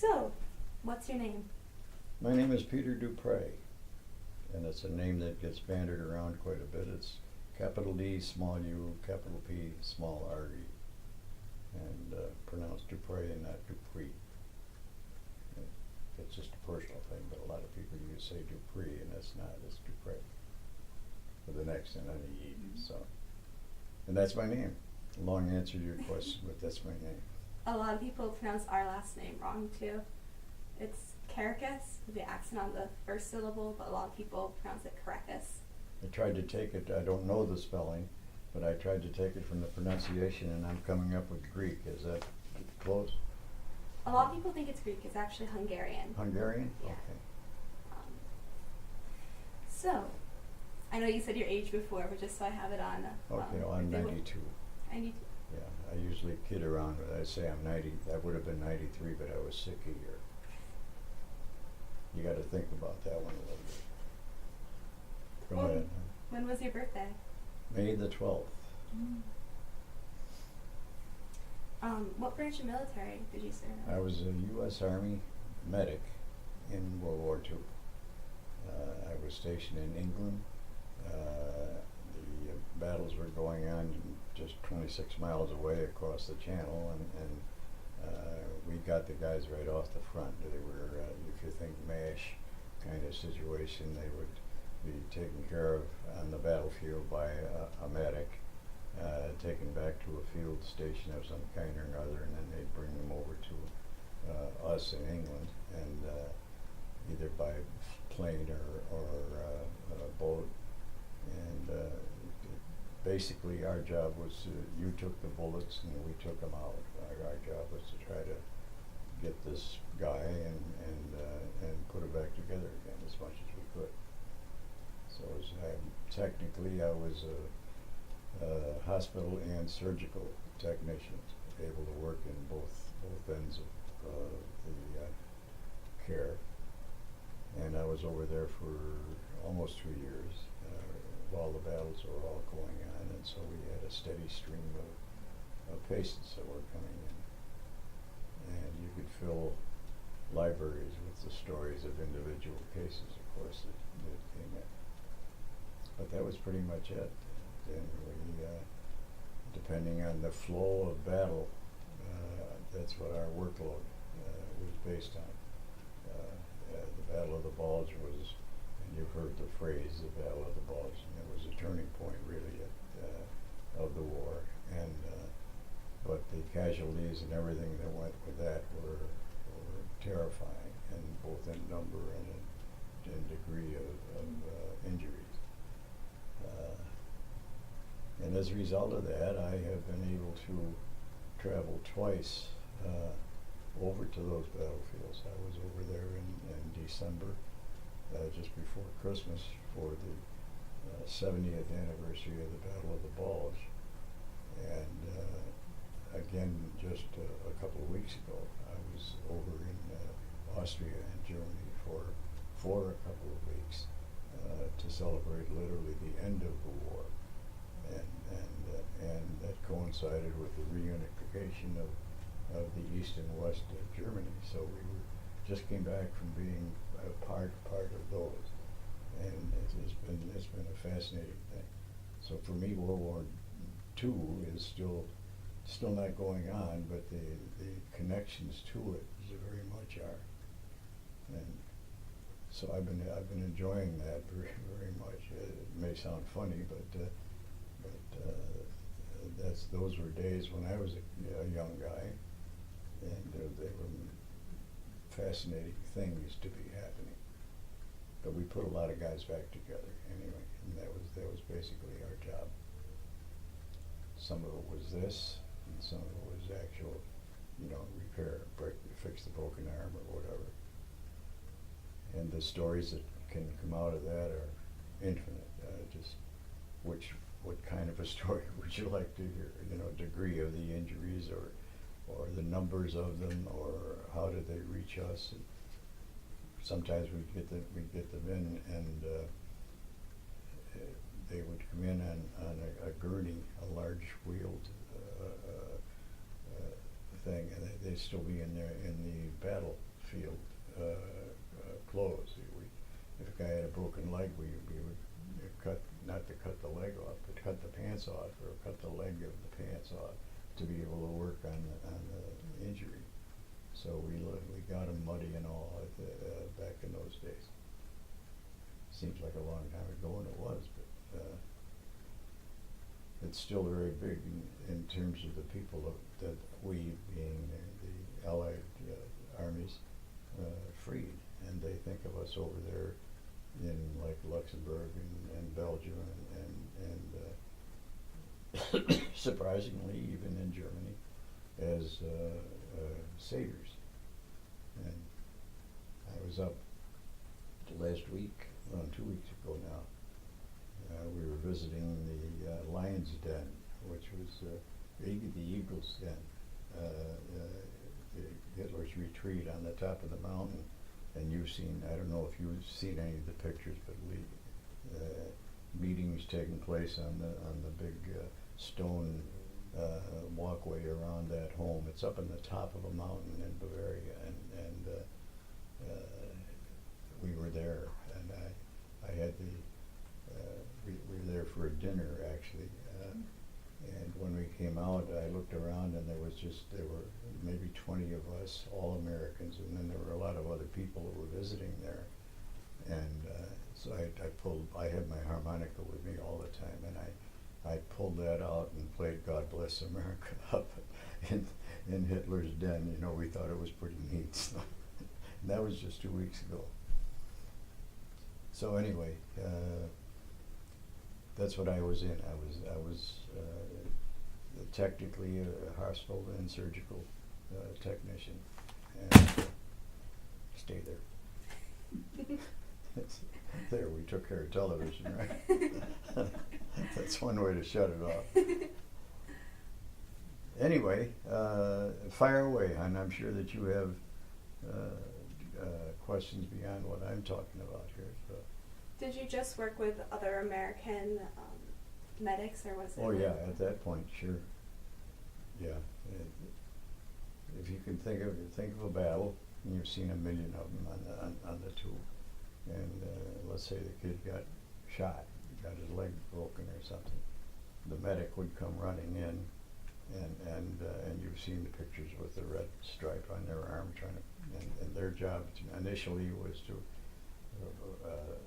So, what's your name? My name is Peter Du Pré, and it's a name that gets bandied around quite a bit. It's capital D, small u, capital P, small r-e, and pronounced Dupré and not Dupree. It's just a personal thing, but a lot of people use say Dupree, and that's not. It's Dupré with an accent on the E. So, and that's my name. Long answer to your question, but that's my name. A lot of people pronounce our last name wrong too. It's Caracas with the accent on the first syllable, but a lot of people pronounce it Caracas. I tried to take it, I don't know the spelling, but I tried to take it from the pronunciation, and I'm coming up with Greek. Is that close? A lot of people think it's Greek. It's actually Hungarian. Hungarian? Yeah. Okay. So, I know you said your age before, but just so I have it on. Okay, well, I'm 92. 92. Yeah, I usually kid around with it. I say I'm 90. I would have been 93, but I was sick a year. You got to think about that one a little bit. Go ahead. When was your birthday? May the 12th. What branch of military did you serve in? I was a U.S. Army medic in World War II. I was stationed in England. The battles were going on just 26 miles away across the channel, and we got the guys right off the front. They were, if you think MASH kind of situation, they would be taken care of on the battlefield by a medic, taken back to a field station of some kind or another, and then they'd bring them over to us in England, and either by plane or boat. And basically our job was you took the bullets and we took them out. Our job was to try to get this guy and put it back together again as much as we could. So technically I was a hospital and surgical technician, able to work in both ends of the care. And I was over there for almost 2 years while the battles were all going on, and so we had a steady stream of patients that were coming in. And you could fill libraries with the stories of individual cases, of course, that came in. But that was pretty much it. And we, depending on the flow of battle, that's what our workload was based on. The Battle of the Bulge was, and you've heard the phrase, the Battle of the Bulge, and it was a turning point really of the war. And but the casualties and everything that went with that were terrifying, and both in number and in degree of injuries. And as a result of that, I have been able to travel twice over to those battlefields. I was over there in December, just before Christmas, for the 70th anniversary of the Battle of the Bulge. And again, just a couple of weeks ago, I was over in Austria and Germany for a couple of weeks to celebrate literally the end of the war. And that coincided with the reunification of the East and West of Germany. So just came back from being a part of those, and it's been a fascinating thing. So for me, World War II is still not going on, but the connections to it very much are. And so I've been enjoying that very much. It may sound funny, but those were days when I was a young guy, and they were fascinating things to be happening. But we put a lot of guys back together anyway, and that was basically our job. Some of it was this, and some of it was actual, repair, fix the broken arm or whatever. And the stories that can come out of that are infinite. Just what kind of a story would you like to hear? Degree of the injuries, or the numbers of them, or how did they reach us? And sometimes we'd get them in, and they would come in on a gurney, a large wheeled thing, and they'd still be in the battle battlefield clothes. If a guy had a broken leg, we would not to cut the leg off, but cut the pants off, or cut the leg of the pants off to be able to work on the injury. So we got him muddy and all back in those days. Seems like a long time ago, and it was, but it's still very big in terms of the people that we, being the Allied armies, freed, and they think of us over there in like Luxembourg and Belgium and surprisingly even in Germany as saviors. And I was up last week, 2 weeks ago now. We were visiting the Lion's Den, which was the Eagle's Den, Hitler's retreat on the top of the mountain. And you've seen, I don't know if you've seen any of the pictures, but meetings taking place on the big stone walkway around that home. It's up on the top of a mountain in Bavaria, and we were there, and I had we were there for a dinner actually, and when we came out, I looked around, and there were maybe 20 of us, all Americans, and then there were a lot of other people who were visiting there, and so I had my harmonica with me all the time, and I pulled that out and played God Bless America up in Hitler's den. You know, we thought it was pretty neat. So and that was just 2 weeks ago. So anyway, that's what I was in. I was technically a hospital and surgical technician, and stay there. There, we took care of television, right? That's one way to shut it off. Anyway, fire away, and I'm sure that you have questions beyond what I'm talking about here. So. Did you just work with other American medics, or was it? Oh yeah, at that point, sure. Yeah, if you can think of a battle, and you've seen a million of them on the tube, and let's say the kid got shot, got his leg broken or something, the medic would come running in, and you've seen the pictures with the red stripe on their arm, and their job initially was to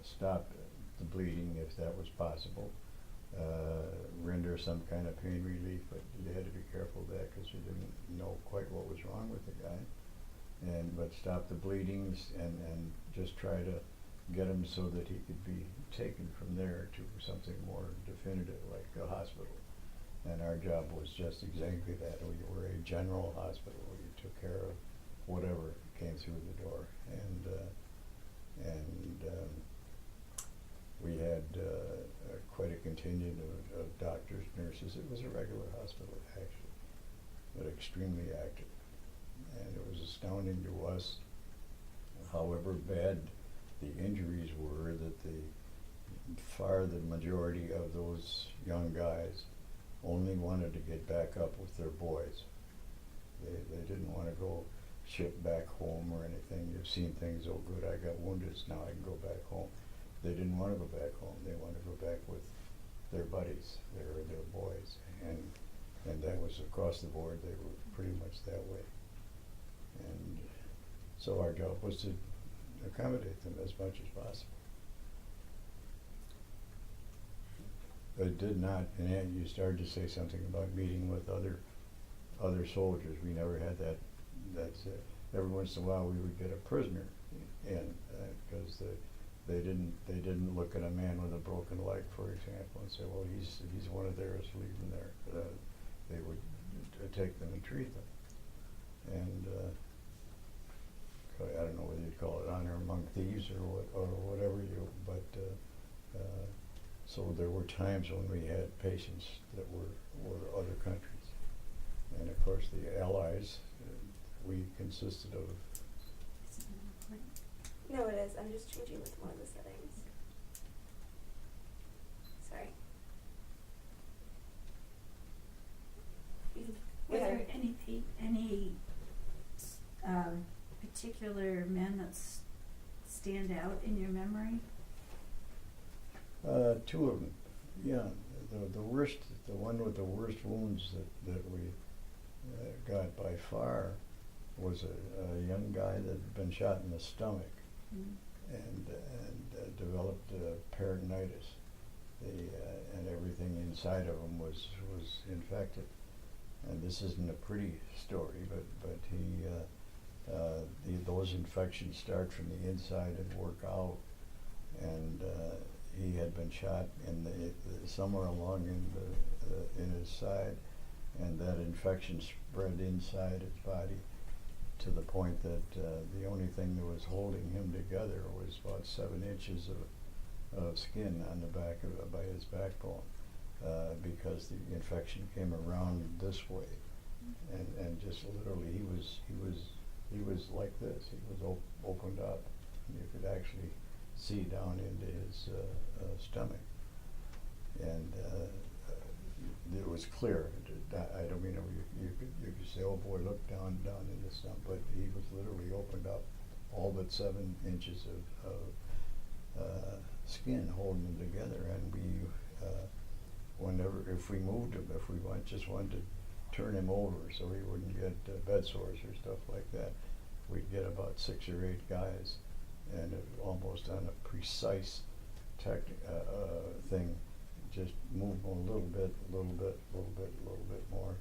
stop the bleeding if that was possible, render some kind of pain relief, but you had to be careful of that because you didn't know quite what was wrong with the guy, but stop the bleedings and just try to get him so that he could be taken from there to something more definitive like a hospital. And our job was just exactly that. We were a general hospital. We took care of whatever came through the door, and we had quite a contingent of doctors, nurses. It was a regular hospital actually, but extremely active, and it was astounding to us however bad the injuries were that the majority of those young guys only wanted to get back up with their boys. They didn't want to go ship back home or anything. You've seen things, oh good, I got wounded, now I can go back home. They didn't want to go back home. They wanted to go back with their buddies, their boys, and that was across the board. They were pretty much that way. And so our job was to accommodate them as much as possible. It did not, and you started to say something about meeting with other soldiers. We never had that. That's every once in a while we would get a prisoner in because they didn't look at a man with a broken leg, for example, and say, well, he's one of theirs, leave him there. They would take them and treat them, and I don't know whether you'd call it honor among thieves or whatever but so there were times when we had patients that were other countries, and of course the Allies. We consisted of. No, it is. I'm just changing with one of the settings. Sorry. Was there any particular men that stand out in your memory? Two of them, yeah. The worst, the one with the worst wounds that we got by far was a young guy that had been shot in the stomach and developed peritonitis. And everything inside of him was infected. And this isn't a pretty story, but those infections start from the inside and work out. And he had been shot somewhere along in his side, and that infection spread inside his body to the point that the only thing that was holding him together was about 7 inches of skin on the back by his backbone, because the infection came around this way, and just literally he was like this. He was opened up, and you could actually see down into his stomach, and it was clear. I don't mean you could say, oh boy, look down in the stomach, but he was literally opened up, all but 7 inches of skin holding him together, and we if we moved him, if we just wanted to turn him over so he wouldn't get bed sores or stuff like that, we'd get about 6 or 8 guys, and almost on a precise thing, just move him a little bit more,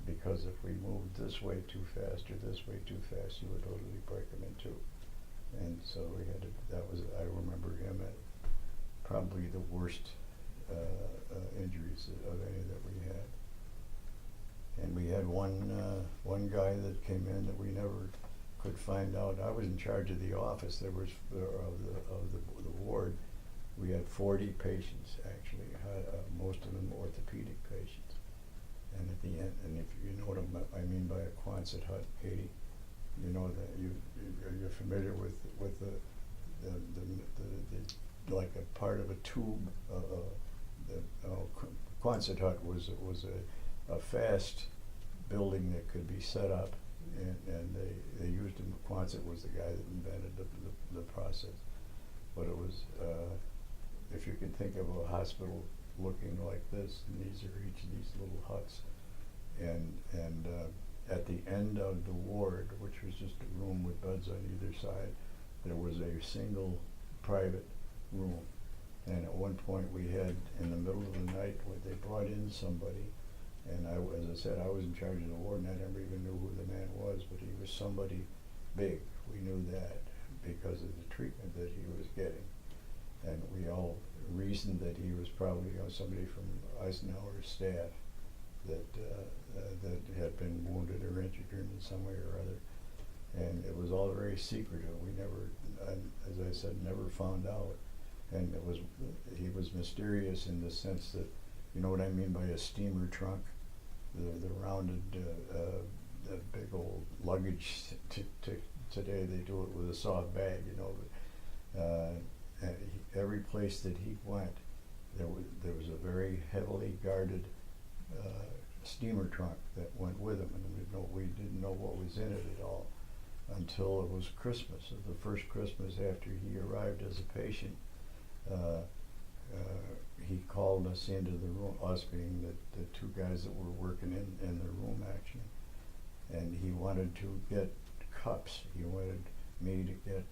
because if we moved this way too fast or this way too fast, you would literally break him in two. And so we had to, I remember him at probably the worst injuries of any that we had. And we had one guy that came in that we never could find out. I was in charge of the office. There was of the ward. We had 40 patients actually, most of them orthopedic patients. And at the end, and if you know what I mean by a Quonset hut, Katie, you know that you're familiar with the like a part of a tube. Quonset hut was a fast building that could be set up, and they used him. Quonset was the guy that invented the process, but it was if you can think of a hospital looking like this, and these are each of these little huts, and at the end of the ward, which was just a room with beds on either side, there was a single private room. And at one point we had, in the middle of the night, where they brought in somebody, and as I said, I was in charge of the ward, and I never even knew who the man was, but he was somebody big. We knew that because of the treatment that he was getting. And we all reasoned that he was probably somebody from Eisenhower's staff that had been wounded or injured in some way or other. And it was all very secretive. We never, as I said, never found out. And he was mysterious in the sense that, you know what I mean by a steamer trunk? The rounded, the big old luggage. Today they do it with a soft bag, you know. But every place that he went, there was a very heavily guarded steamer trunk that went with him, and we didn't know what was in it at all until it was Christmas. The first Christmas after he arrived as a patient, he called us into the room, us being the 2 guys that were working in the room actually, and he wanted to get cups. He wanted me to get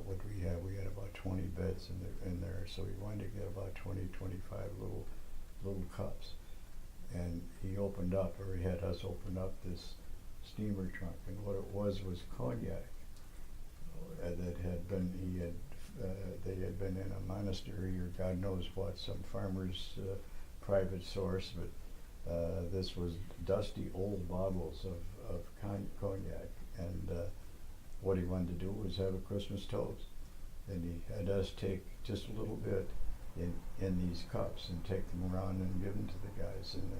what we had. We had about 20 beds in there, so he wanted to get about 20, 25 little cups. And he opened up, or he had us open up this steamer trunk, and what it was cognac that had been, they had been in a monastery or God knows what, some farmer's private source, but this was dusty old bottles of cognac, and what he wanted to do was have a Christmas toast, and he had us take just a little bit in these cups and take them around and give them to the guys, and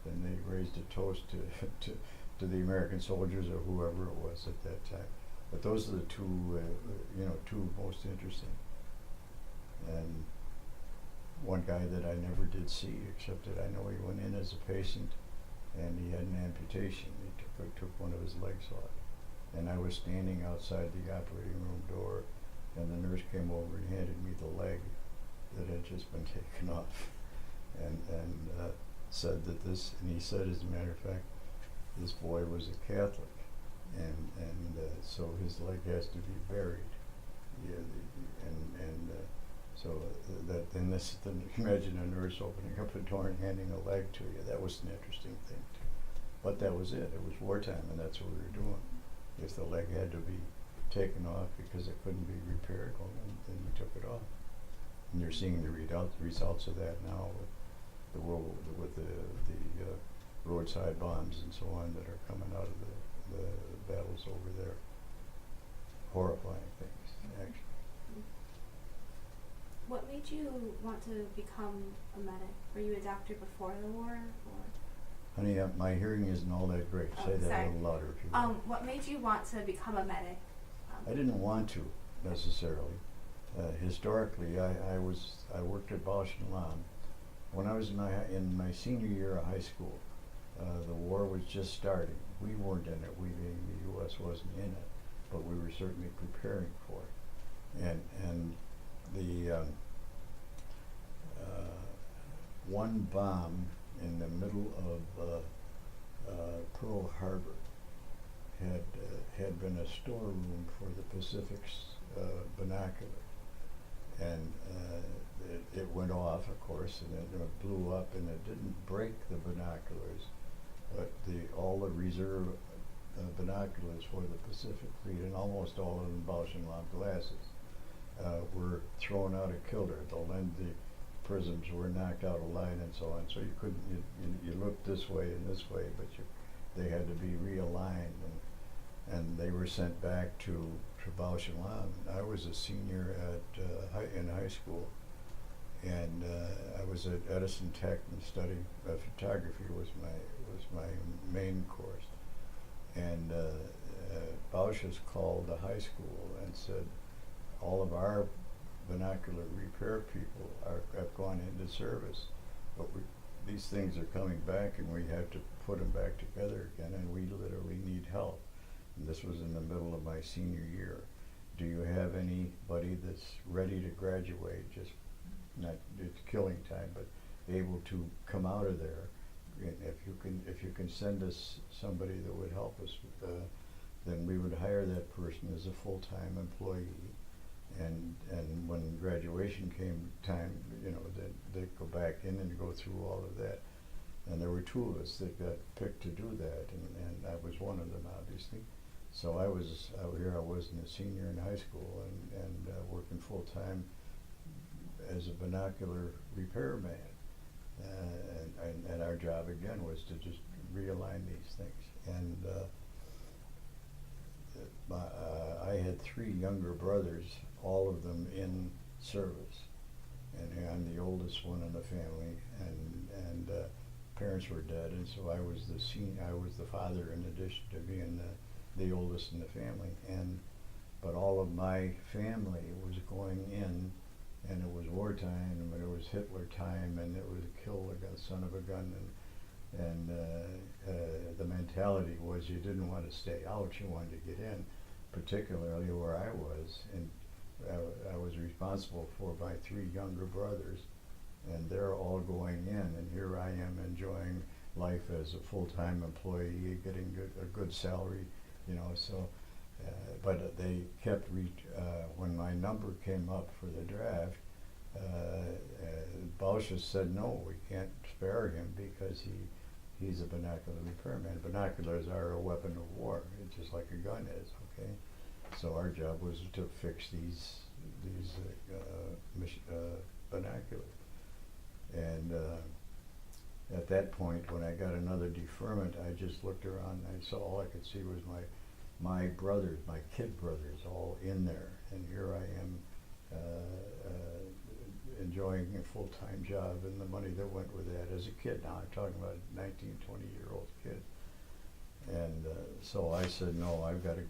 then they raised a toast to the American soldiers or whoever it was at that time. But those are the two most interesting. And one guy that I never did see, except that I know he went in as a patient, and he had an amputation. He took one of his legs off. and I was standing outside the operating room door, and the nurse came over and handed me the leg that had just been taken off, and said that this, and he said, as a matter of fact, this boy was a Catholic, and so his leg has to be buried. Yeah, so that then this, then imagine a nurse opening up a door and handing a leg to you. That was an interesting thing too. But that was it. It was wartime, and that's what we were doing. If the leg had to be taken off because it couldn't be repaired, well, then we took it off. And you're seeing the results of that now with the roadside bombs and so on that are coming out of the battles over there. Horrifying things, actually. What made you want to become a medic? Were you a doctor before the war, or? Honey, my hearing isn't all that great. Oh, Say that sorry. a little louder if you will. What made you want to become a medic? I didn't want to necessarily. Historically, I worked at Bausch and Lomb. When I was in my senior year of high school, the war was just starting. We weren't in it. The U.S. wasn't in it, but we were certainly preparing for it. And the one bomb in the middle of Pearl Harbor had been a storeroom for the Pacific's binocular, and it went off, of course, and it blew up, and it didn't break the binoculars, but all the reserve binoculars for the Pacific Fleet, and almost all of them Bausch and Lomb glasses, were thrown out of kilter. The prisms were knocked out of line and so on. So you couldn't, you looked this way and this way, but they had to be realigned, and they were sent back to Bausch and Lomb. I was a senior in high school, and I was at Edison Tech and studying photography was my main course, and Bausch has called the high school and said, all of our binocular repair people have gone into service, but these things are coming back, and we have to put them back together again, and we literally need help. And this was in the middle of my senior year. Do you have anybody that's ready to graduate, just not, it's killing time, but able to come out of there? And if you can send us somebody that would help us, then we would hire that person as a full-time employee. And when graduation came time, they'd go back in and go through all of that. And there were two of us that got picked to do that, and I was one of them, obviously. So I was out here. I was a senior in high school and working full time as a binocular repairman. And our job again was to just realign these things. And I had three younger brothers, all of them in service, and I'm the oldest one in the family, and parents were dead, and so I was the senior. I was the father in addition to being the oldest in the family, but all of my family was going in, and it was wartime, and it was Hitler time, and it was kill a son of a gun, and the mentality was you didn't want to stay out, you wanted to get in, particularly where I was, and I was responsible for my three younger brothers, and they're all going in, and here I am enjoying life as a full-time employee, getting a good salary, so, but they kept, when my number came up for the draft, Bausch said, no, we can't spare him because he's a binocular repairman. Binoculars are a weapon of war, it's just like a gun is, okay? So our job was to fix these binoculars. And at that point, when I got another deferment, I just looked around and I saw all I could see was my brothers, my kid brothers, all in there. And here I am enjoying a full-time job and the money that went with that as a kid. Now I'm talking about a 19, 20-year-old kid. And so I said, no, I've got to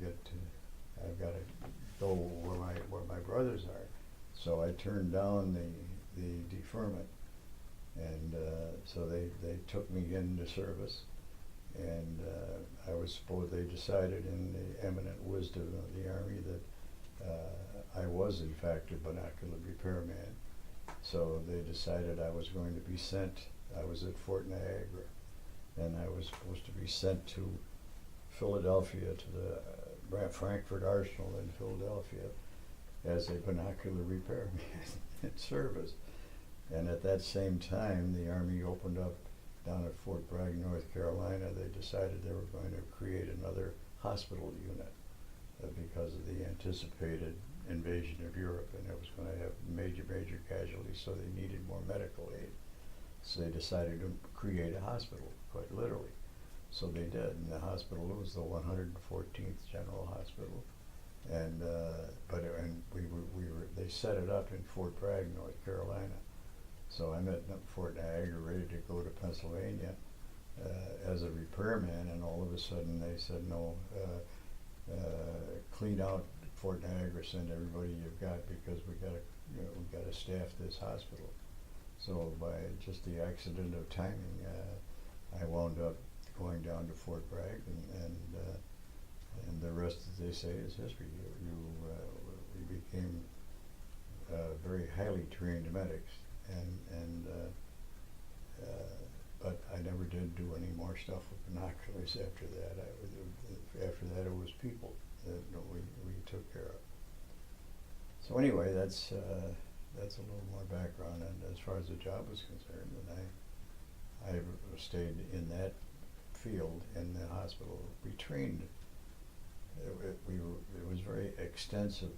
go where my brothers are. So I turned down the deferment, and so they took me into service, and I was they decided in the eminent wisdom of the Army that I was in fact a binocular repairman. So they decided I was going to be sent. I was at Fort Niagara, and I was supposed to be sent to Philadelphia, to the Frankfurt Arsenal in Philadelphia, as a binocular repairman in service. And at that same time, the Army opened up down at Fort Bragg, North Carolina. They decided they were going to create another hospital unit because of the anticipated invasion of Europe, and it was going to have major casualties, so they needed more medical aid. So they decided to create a hospital, quite literally. So they did, and the hospital was the 114th General Hospital, and they set it up in Fort Bragg, North Carolina. So I'm at Fort Niagara, ready to go to Pennsylvania as a repairman, and all of a sudden they said, no, clean out Fort Niagara, send everybody you've got, because we got to staff this hospital. So by just the accident of timing, I wound up going down to Fort Bragg, and the rest, as they say, is history. We became very highly trained medics, but I never did do any more stuff with binoculars after that. After that, it was people that we took care of. So anyway, that's a little more background, and as far as the job was concerned, and I stayed in that field in the hospital. We trained. It was very extensive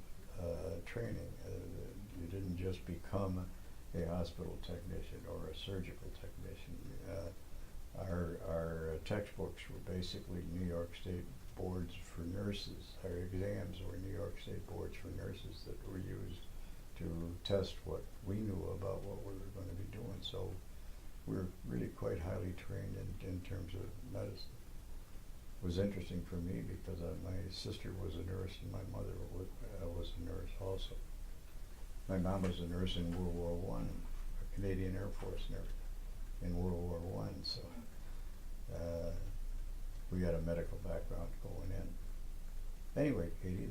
training. You didn't just become a hospital technician or a surgical technician. Our textbooks were basically New York State boards for nurses. Our exams were New York State boards for nurses that were used to test what we knew about what we were going to be doing. So we're really quite highly trained in terms of medicine. It was interesting for me because my sister was a nurse and my mother was a nurse also. My mom was a nurse in World War I, a Canadian Air Force nurse in World War I. So we had a medical background going in. Anyway, Katie,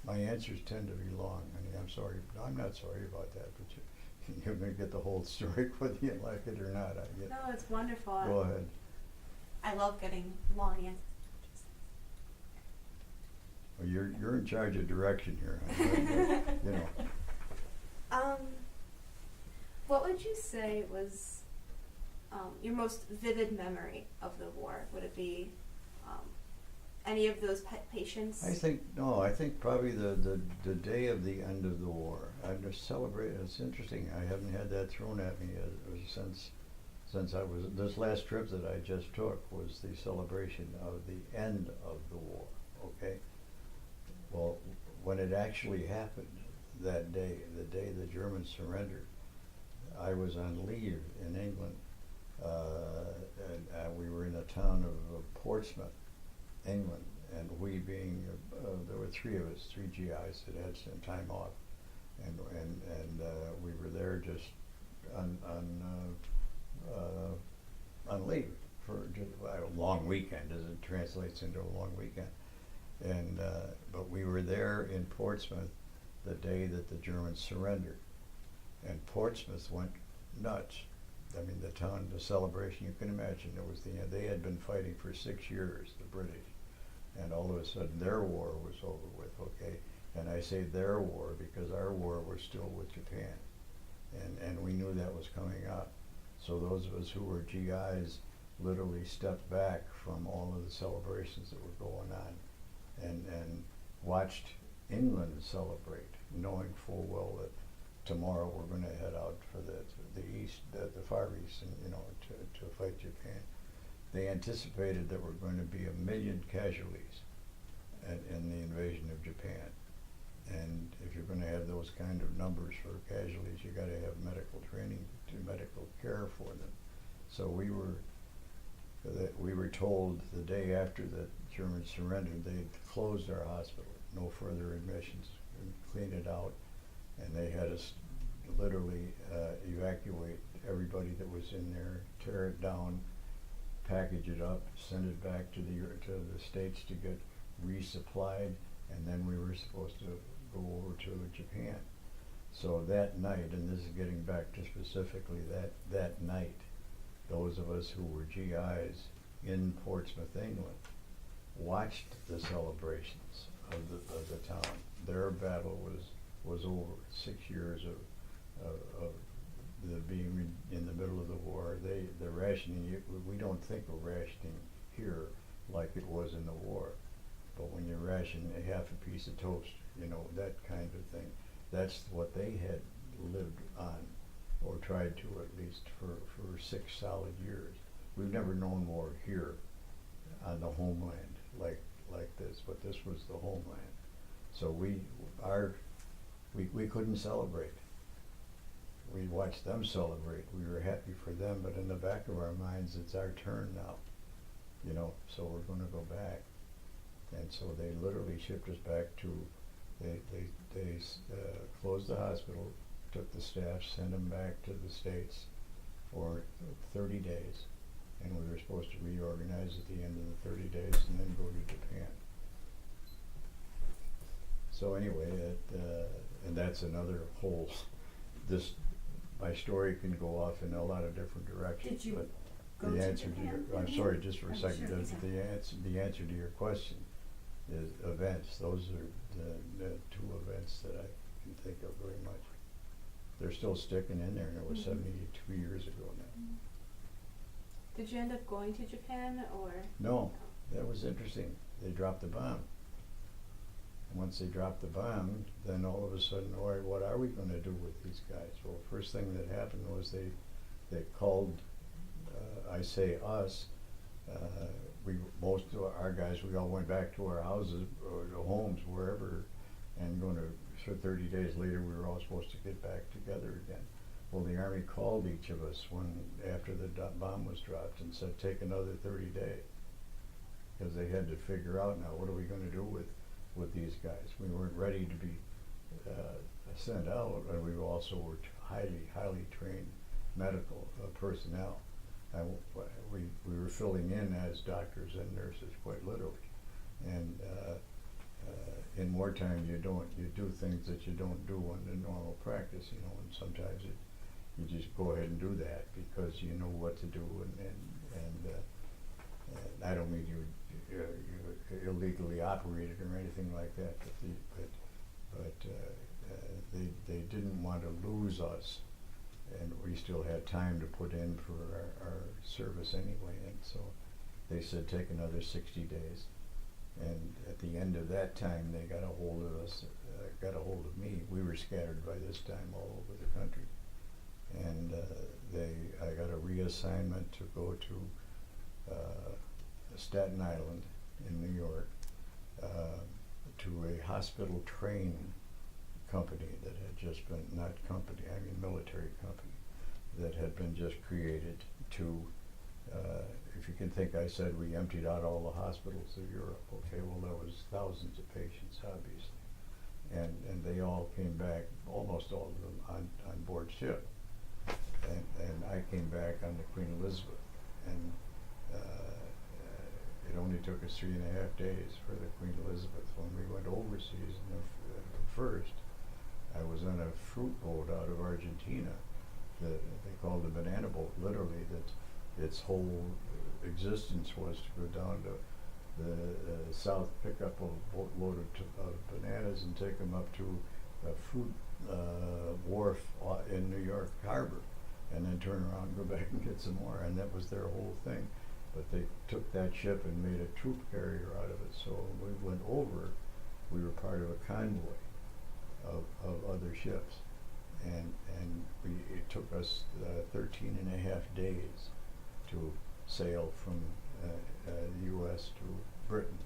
my answers tend to be long. I mean, I'm sorry. No, I'm not sorry about that, but you're going to get the whole story whether you like it or not. No, it's wonderful. Go ahead. I love getting long answers. Well, you're in charge of direction here. You know. What would you say was your most vivid memory of the war? Would it be any of those patients? I think probably the day of the end of the war. I'm just celebrating. It's interesting. I haven't had that thrown at me since I was. This last trip that I just took was the celebration of the end of the war. Okay. Well, when it actually happened that day, the day the Germans surrendered, I was on leave in England, and we were in the town of Portsmouth, England, and we being, there were three of us, three GIs that had some time off, and we were there just on leave for just a long weekend, as it translates into a long weekend, but we were there in Portsmouth the day that the Germans surrendered, and Portsmouth went nuts. I mean, the celebration, you can imagine, it was the end. They had been fighting for 6 years, the British, and all of a sudden their war was over with, okay? And I say their war because our war was still with Japan, and we knew that was coming up. So those of us who were GIs literally stepped back from all of the celebrations that were going on and watched England celebrate, knowing full well that tomorrow we're going to head out for the east, the far east, and to fight Japan. They anticipated that were going to be 1 million casualties in the invasion of Japan, and if you're going to have those kind of numbers for casualties, you got to have medical training, medical care for them. So we were told the day after the Germans surrendered, they closed our hospital, no further admissions, and clean it out. And they had us literally evacuate everybody that was in there, tear it down, package it up, send it back to the States to get resupplied, and then we were supposed to go over to Japan. So that night, and this is getting back to specifically that night, those of us who were GIs in Portsmouth, England, watched the celebrations of the town. Their battle was over. 6 years of the being in the middle of the war. The rationing, we don't think of rationing here like it was in the war, but when you ration a half a piece of toast, you know, that kind of thing, that's what they had lived on, or tried to at least, for 6 solid years. We've never known war here on the homeland like this, but this was the homeland. So we couldn't celebrate. We watched them celebrate. We were happy for them, but in the back of our minds, it's our turn now, you know, so we're going to go back. And so they literally shipped us back to, they closed the hospital, took the staff, sent them back to the States for 30 days. And we were supposed to reorganize at the end of the 30 days and then go to Japan. So anyway, and that's another whole, my story can go off in a lot of different directions. Did you but go the to answer to Japan? your, I'm sorry, just for a second, Sure, the answer to your question is events. Those are the 2 events that I can think of very much. They're still sticking in there, and it was 72 years ago now. Did you end up going to Japan, or? No, that was interesting. They dropped the bomb. Once they dropped the bomb, then all of a sudden, all right, what are we going to do with these guys? Well, first thing that happened was they called, I say us, most of our guys, we all went back to our houses or to homes, wherever, and so 30 days later, we were all supposed to get back together again. Well, the Army called each of us after the bomb was dropped and said, take another 30 days, because they had to figure out now, what are we going to do with these guys? We weren't ready to be sent out, and we also were highly trained medical personnel. We were filling in as doctors and nurses, quite literally. And in wartime, you do things that you don't do under normal practice, you know, and sometimes you just go ahead and do that because you know what to do, and I don't mean you illegally operated or anything like that, but they didn't want to lose us, and we still had time to put in for our service anyway, and so they said take another 60 days. And at the end of that time, they got a hold of us, got a hold of me. We were scattered by this time all over the country. And I got a reassignment to go to Staten Island in New York, to a hospital train company that had just been, military company, that had been just created to, if you can think, I said we emptied out all the hospitals of Europe. Okay, well, there was thousands of patients, obviously. And they all came back, almost all of them, on board ship. And I came back on the Queen Elizabeth, and it only took us 3.5 days for the Queen Elizabeth. When we went overseas in the first, I was on a fruit boat out of Argentina that they called the banana boat, literally, that its whole existence was to go down to the south, pick up a boatload of bananas and take them up to a fruit wharf in New York Harbor, and then turn around and go back and get some more, and that was their whole thing. But they took that ship and made a troop carrier out of it, so when we went over, we were part of a convoy of other ships, and it took us 13.5 days to sail from the U.S. to Britain.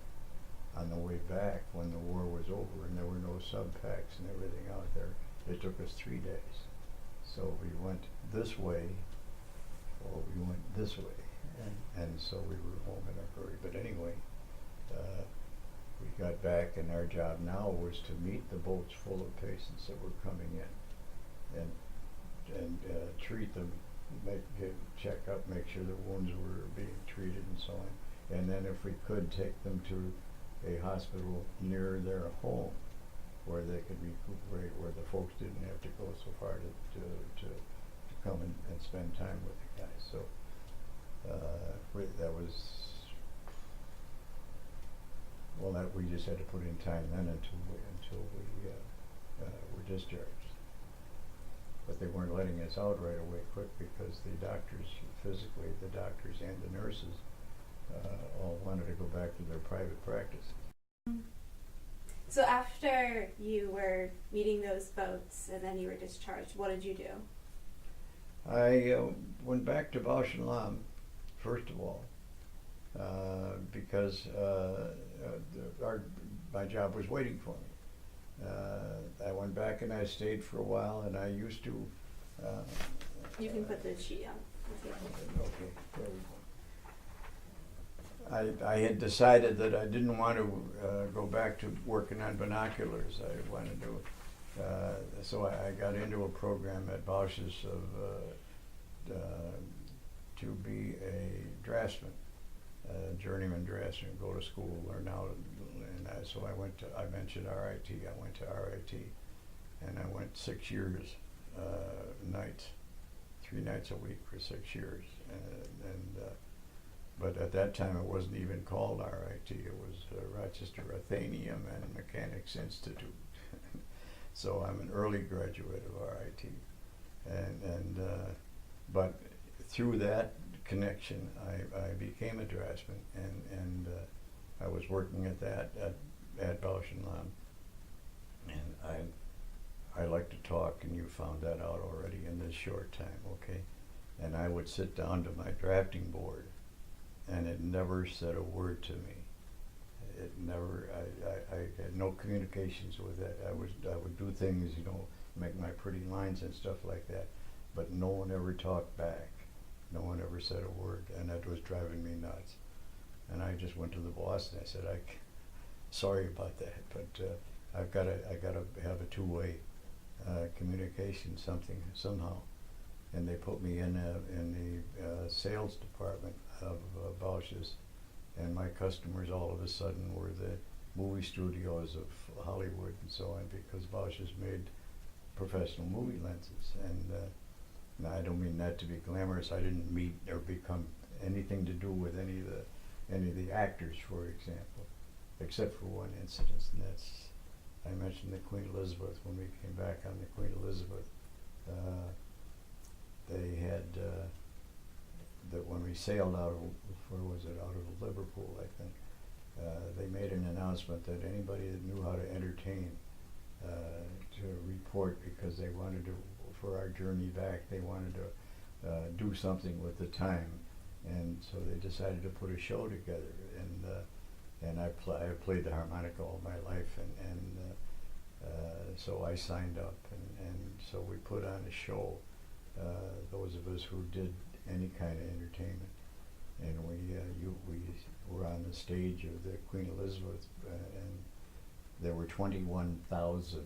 On the way back, when the war was over and there were no sub-packs and everything out there, it took us 3 days. So we went this way, or we went this way, and so we were home in a hurry. But anyway, we got back, and our job now was to meet the boats full of patients that were coming in, and treat them check up, make sure the wounds were being treated and so on. And then if we could, take them to a hospital near their home where they could recuperate, where the folks didn't have to go so far to come and spend time with the guys. So that was, well, that we just had to put in time then until we were discharged. But they weren't letting us out right away quick because the doctors, physically, the doctors and the nurses all wanted to go back to their private practice. So after you were meeting those folks and then you were discharged, what did you do? I went back to Bausch and Lomb, first of all, because my job was waiting for me. I went back and I stayed for a while, and I used to. You can put the sheet on the table. Okay, there we go. I had decided that I didn't want to go back to working on binoculars. I wanted to. So I got into a program at Bausch's to be a draftsman, journeyman draftsman, go to school, learn how to, and so I mentioned RIT, I went to RIT, and I went 6 years, nights, 3 nights a week for 6 years, but at that time it wasn't even called RIT, it was Rochester Athenaeum and Mechanics Institute. So I'm an early graduate of RIT, but through that connection, I became a draftsman, and I was working at that at Bausch and Lomb, and I like to talk, and you found that out already in this short time, okay? And I would sit down to my drafting board, and it never said a word to me. It never. I had no communications with it. I would do things, you know, make my pretty lines and stuff like that, but no one ever talked back. No one ever said a word, and that was driving me nuts. And I just went to the boss and I said, sorry about that, but I gotta have a two-way communication, somehow. And they put me in the sales department of Bausch's, and my customers all of a sudden were the movie studios of Hollywood and so on, because Bausch's made professional movie lenses. And now I don't mean that to be glamorous. I didn't meet or become anything to do with any of the actors, for example, except for one incident, and that's, I mentioned the Queen Elizabeth. When we came back on the Queen Elizabeth, they had that when we sailed out of, where was it, out of Liverpool, I think, they made an announcement that anybody that knew how to entertain to report, because they wanted to, for our journey back, they wanted to do something with the time, and so they decided to put a show together, and I played the harmonica all my life, and so I signed up, and so we put on a show, those of us who did any kind of entertainment, and we were on the stage of the Queen Elizabeth, and there were 21,000,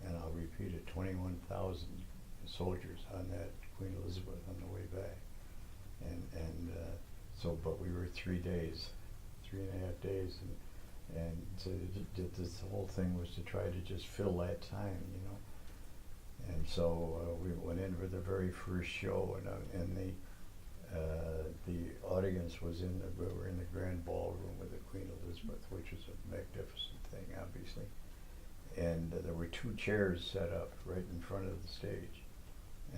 and I'll repeat it, 21,000 soldiers on that Queen Elizabeth on the way back, and so, but we were 3 days, 3.5 days, and so this whole thing was to try to just fill that time, you know. And so we went in for the very first show, and the audience was we were in the grand ballroom with the Queen Elizabeth, which was a magnificent thing, obviously. And there were 2 chairs set up right in front of the stage.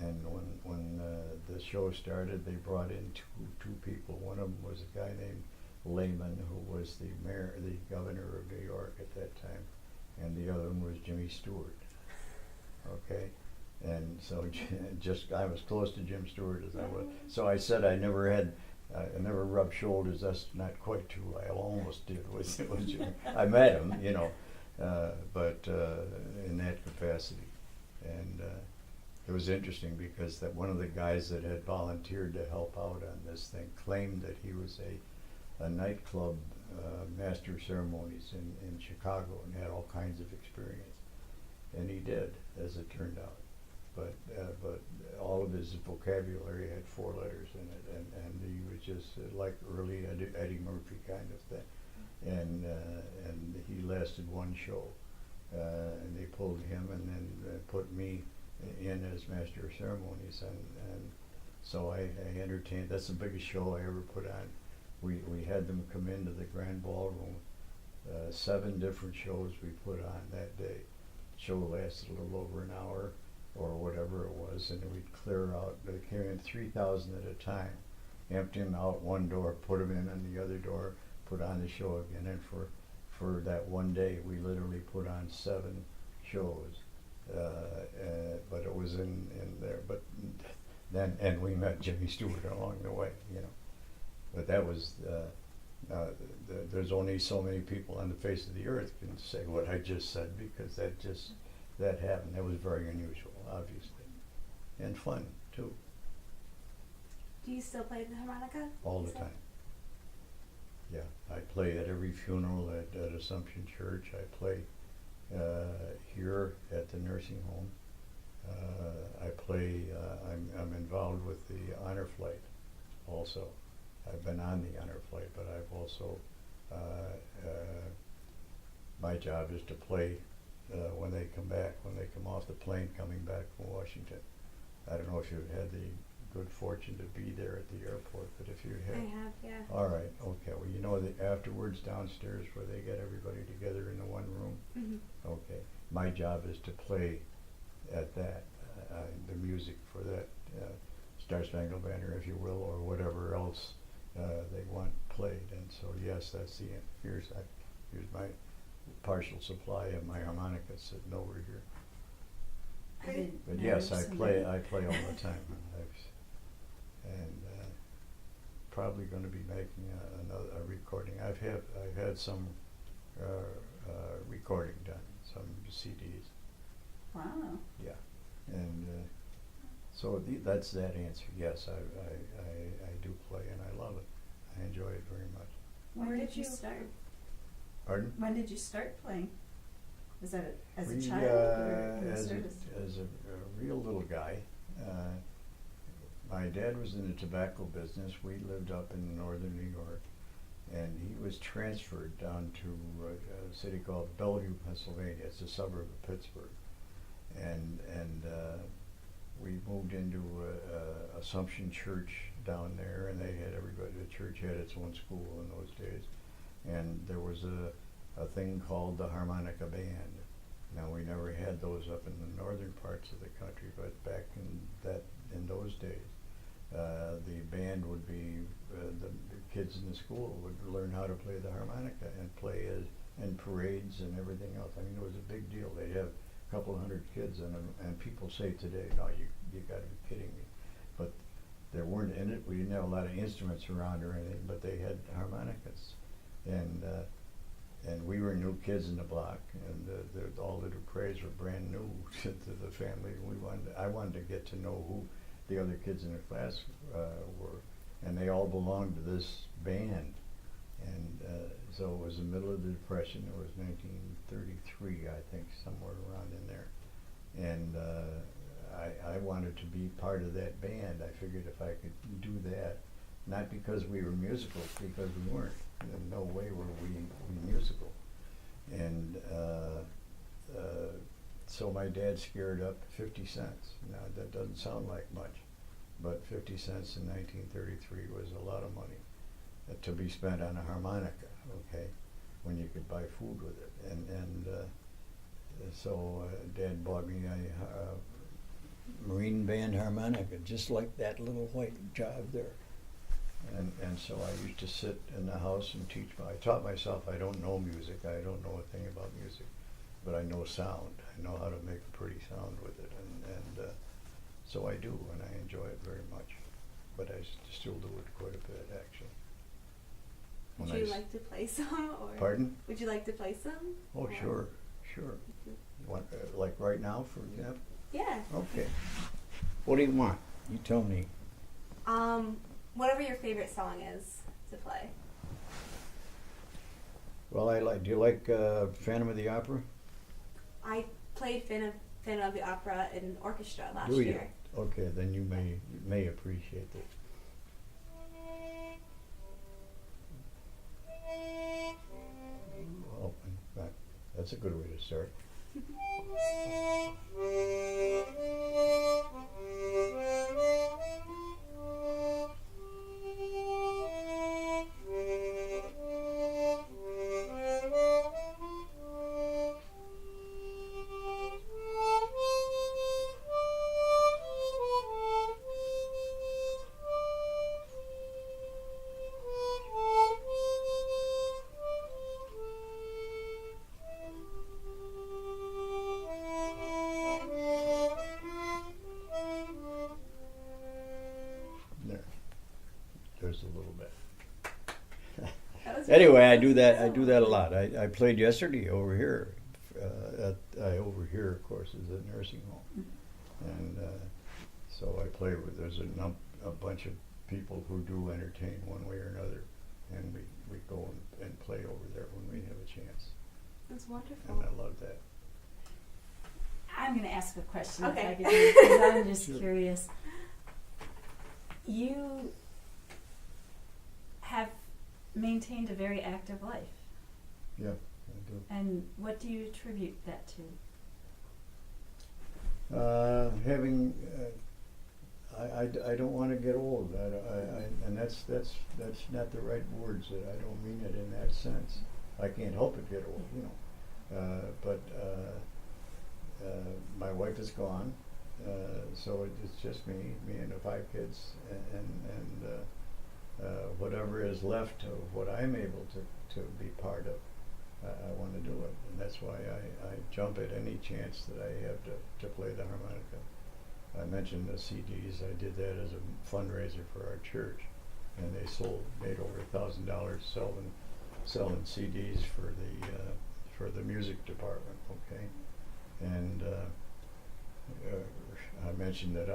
And when the show started, they brought in two people. One of them was a guy named Lehman, who was the governor of New York at that time, and the other one was Jimmy Stewart. Okay, and so I was close to Jim Stewart as I was. So I said I never rubbed shoulders. That's not quite true. I almost did. I met him, you know, but in that capacity, and it was interesting because that one of the guys that had volunteered to help out on this thing claimed that he was a nightclub master of ceremonies in Chicago and had all kinds of experience. And he did, as it turned out. but all of his vocabulary had 4 letters in it, and he was just like early Eddie Murphy kind of thing, and he lasted 1 show, and they pulled him and then put me in as master of ceremonies, and so I entertained. That's the biggest show I ever put on. We had them come into the grand ballroom. 7 different shows we put on that day. Show lasted a little over an hour or whatever it was, and we'd clear out. They came in 3,000 at a time, empty them out one door, put them in on the other door, put on the show again, and for that one day we literally put on 7 shows. But it was in there. But then, and we met Jimmy Stewart along the way, you know. But that was. There's only so many people on the face of the earth can say what I just said, because that happened. That was very unusual, obviously, and fun too. Do you still play the harmonica? All the time. Yeah, I play at every funeral at Assumption Church. I play here at the nursing home. I play. I'm involved with the honor flight, also. I've been on the honor flight, but I've also, my job is to play when they come back, when they come off the plane coming back from Washington. I don't know if you've had the good fortune to be there at the airport, but if you have. I have, yeah. All right, okay. Well, you know the afterwards downstairs where they get everybody together in the one room? Mm-hmm. Okay. My job is to play at that, the music for that Star Spangled Banner, if you will, or whatever else they want played. And so yes, that's the end. Here's my partial supply of my harmonicas sitting over here. I didn't But know yes, I somebody- play all the time. And probably going to be making a recording. I've had some recording done, some CDs. Wow. Yeah, and so that's that answer. Yes, I do play, and I love it. I enjoy it very much. When Where did did you you- start? Pardon? When did you start playing? Was that as a We, child or in the as service? as a real little guy. My dad was in the tobacco business. We lived up in northern New York, and he was transferred down to a city called Bellevue, Pennsylvania. It's a suburb of Pittsburgh, and we moved into Assumption Church down there, and they had everybody. The church had its own school in those days, and there was a thing called the harmonica band. Now, we never had those up in the northern parts of the country, but back in those days, the band would be the kids in the school would learn how to play the harmonica and play in parades and everything else. I mean, it was a big deal. They'd have a couple hundred kids in them, and people say today, "No, you got to be kidding me!" But there weren't in it. We didn't have a lot of instruments around or anything, but they had harmonicas, and we were new kids in the block, and all the Du Prés were brand new to the family. I wanted to get to know who the other kids in the class were, and they all belonged to this band. And so it was the middle of the Depression. It was 1933, I think, somewhere around in there. And I wanted to be part of that band. I figured if I could do that, not because we were musical, because we weren't. In no way were we musical. And so my dad scared up 50 cents. Now, that doesn't sound like much, but 50 cents in 1933 was a lot of money to be spent on a harmonica, okay, when you could buy food with it. And so Dad bought me a Marine band harmonica, just like that little white job there. And so I used to sit in the house and teach. I taught myself. I don't know music. I don't know a thing about music, but I know sound. I know how to make a pretty sound with it, and so I do, and I enjoy it very much. But I still do it quite a bit, actually. Would When you I like to play some? Or Pardon? Would you like to play some? Oh, Or- sure. You want, like right now, for example? Yeah. Okay. What do you want? You tell me. Whatever your favorite song is to play. Well, do you like Phantom of the Opera? I played Phantom of the Opera and orchestra last Do you? year. Okay, then you may appreciate this. Oh, that's a good way to start. There's a little bit. That was Anyway, I really do that. I do that a cool. lot. I played yesterday over here. Over here, of course, is a nursing home, and so I play with. There's a bunch of people who do entertain one way or another, and we go and play over there when we have a chance, That's wonderful. and I love that. I'm going to ask a question Okay. if I could do it, 'cause I'm just Sure. curious. You have maintained a very active life, Yeah, I do. and what do you attribute that to? Having, I don't want to get old. And that's not the right words. I don't mean it in that sense. I can't help but get old, you know. But my wife is gone, so it's just me and the 5 kids, and whatever is left of what I'm able to be part of. I want to do it, and that's why I jump at any chance that I have to play the harmonica. I mentioned the CDs. I did that as a fundraiser for our church, and they made over $1,000 selling CDs for the music department. Okay, and I mentioned that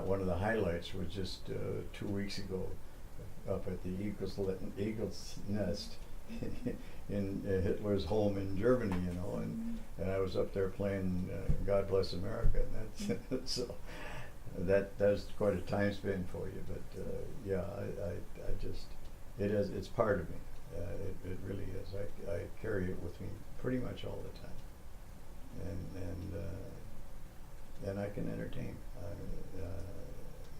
one of the highlights was just 2 weeks ago up at the Eagle's Nest in Hitler's home in Germany, you know, and I was up there playing God Bless America, and that's so that's quite a time span for you, but yeah, I just it's part of me. It really is. I carry it with me pretty much all the time, and I can entertain,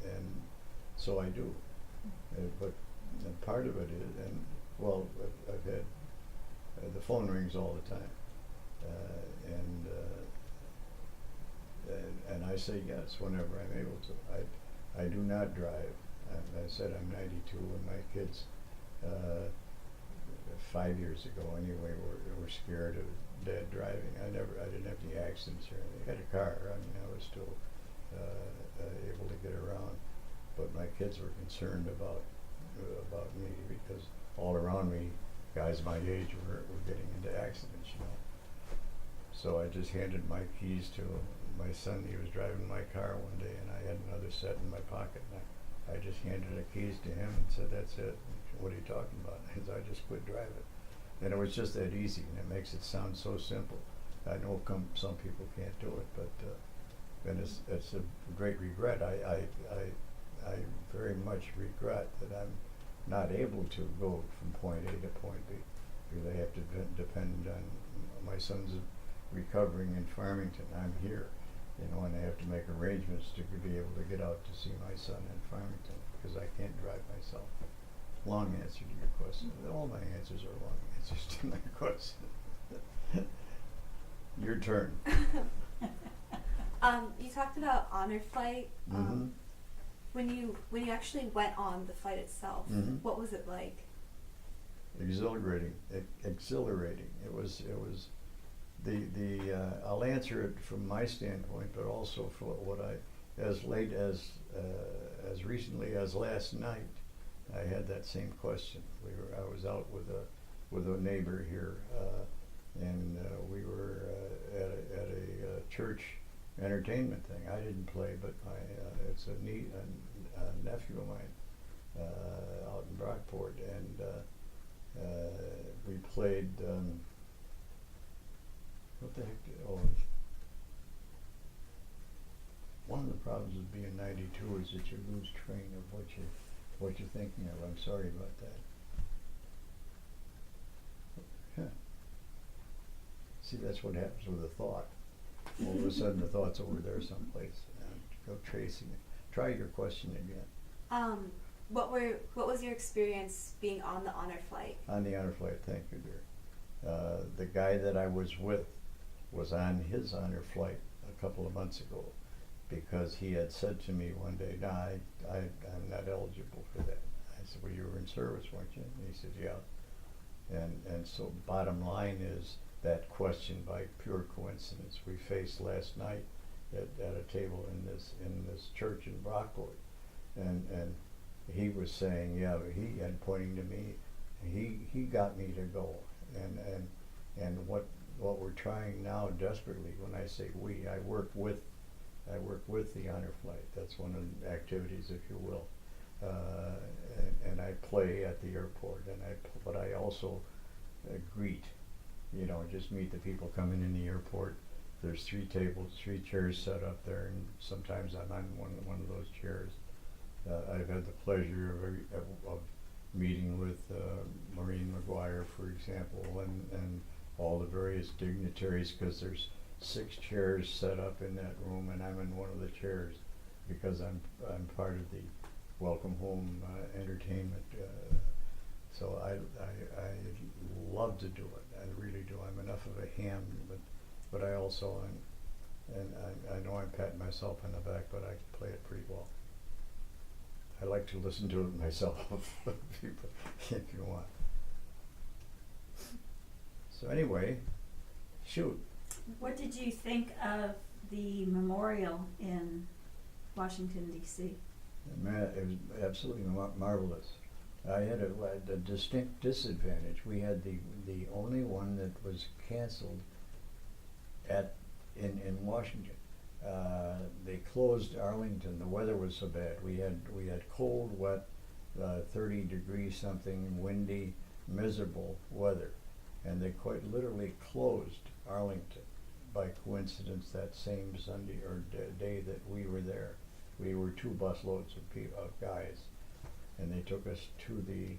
and so I do. But part of it is, and well, I've had the phone rings all the time, and I say yes whenever I'm able to. I do not drive. I said I'm 92, and my kids 5 years ago anyway were scared of Dad driving. I didn't have any accidents or anything. I had a car. I mean, I was still able to get around, but my kids were concerned about me because all around me, guys my age were getting into accidents, you know. So I just handed my keys to my son. He was driving my car one day, and I had another set in my pocket. And I just handed the keys to him and said, "That's it." "What are you talking about?" He said, "I just quit driving." And it was just that easy, and it makes it sound so simple. I know some people can't do it, but and it's a great regret. I very much regret that I'm not able to go from point A to point B, because I have to depend on my son's recovering in Farmington. I'm here, you know, and I have to make arrangements to be able to get out to see my son in Farmington because I can't drive myself. Long answer to your question. All my answers are long answers to my question. Your turn. You talked about honor flight. Mhm. When you actually went on the flight itself, Mhm. what was it like? Exhilarating. Exhilarating. It was the I'll answer it from my standpoint, but also for what as late as recently as last night, I had that same question. I was out with a neighbor here, and we were at a church entertainment thing. I didn't play, but it's a nephew of mine out in Brockport, and we played. What the heck? problems with being 92 is that you lose train of what you're thinking of. I'm sorry about that. Huh. See, that's what happens with a thought. All of a sudden, the thought's over there someplace. Go tracing it. Try your question again. What was your experience being on the honor flight? On the honor flight, thank you, dear. The guy that I was with was on his honor flight a couple of months ago because he had said to me one day, "No, I'm not eligible for that." I said, "Well, you were in service, weren't you?" And he said, "Yeah." And so bottom line is that question by pure coincidence we faced last night at a table in this church in Brockwood, and he was saying, yeah, and pointing to me, he got me to go, and what we're trying now desperately, when I say we, I work with the honor flight. That's one of the activities, if you will, and I play at the airport, but I also greet, just meet the people coming in the airport. There's 3 tables, 3 chairs set up there, and sometimes I'm on one of those chairs. I've had the pleasure of meeting with Maureen McGuire, for example, and all the various dignitaries, because there's 6 chairs set up in that room, and I'm in one of the chairs because I'm part of the welcome home entertainment. So I love to do it. I really do. I'm enough of a ham, but I also and I know I'm patting myself on the back, but I can play it pretty well. I like to listen to it myself, if you want. So anyway, shoot. What did you think of the memorial in Washington, D.C.? It was absolutely marvelous. I had a distinct disadvantage. We had the only one that was canceled in Washington. They closed Arlington. The weather was so bad. We had cold, wet, 30 degrees something, windy, miserable weather, and they quite literally closed Arlington by coincidence that same Sunday or day that we were there. We were 2 busloads of guys, and they took us to the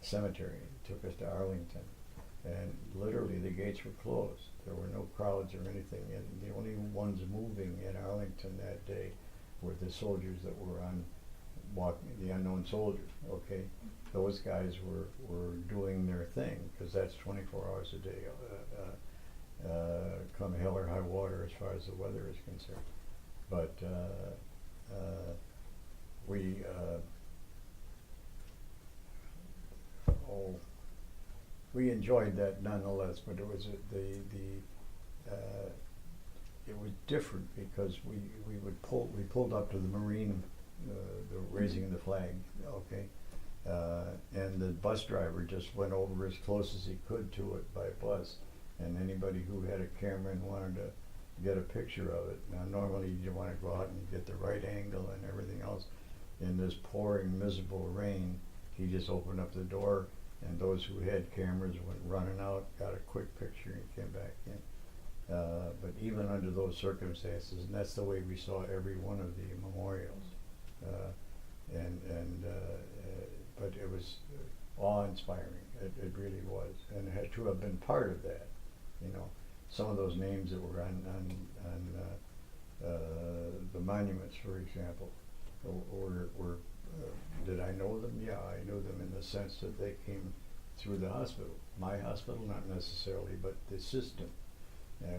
cemetery. Took us to Arlington, and literally the gates were closed. There were no crowds or anything, and the only ones moving in Arlington that day were the soldiers that were the unknown soldiers, okay? Those guys were doing their thing, because that's 24 hours a day, come hell or high water as far as the weather is concerned. But we enjoyed that nonetheless, but it was it was different because we pulled up to the Marine, the raising of the flag, okay, and the bus driver just went over as close as he could to it by bus, and anybody who had a camera and wanted to get a picture of it. Now normally you want to go out and get the right angle and everything else. In this pouring miserable rain, he just opened up the door, and those who had cameras went running out, got a quick picture, and came back in. But even under those circumstances, and that's the way we saw every one of the memorials, but it was awe-inspiring. It really was, and it had to have been part of that. Some of those names that were on the monuments, for example, were did I know them? Yeah, I knew them in the sense that they came through the hospital. My hospital, not necessarily, but the system,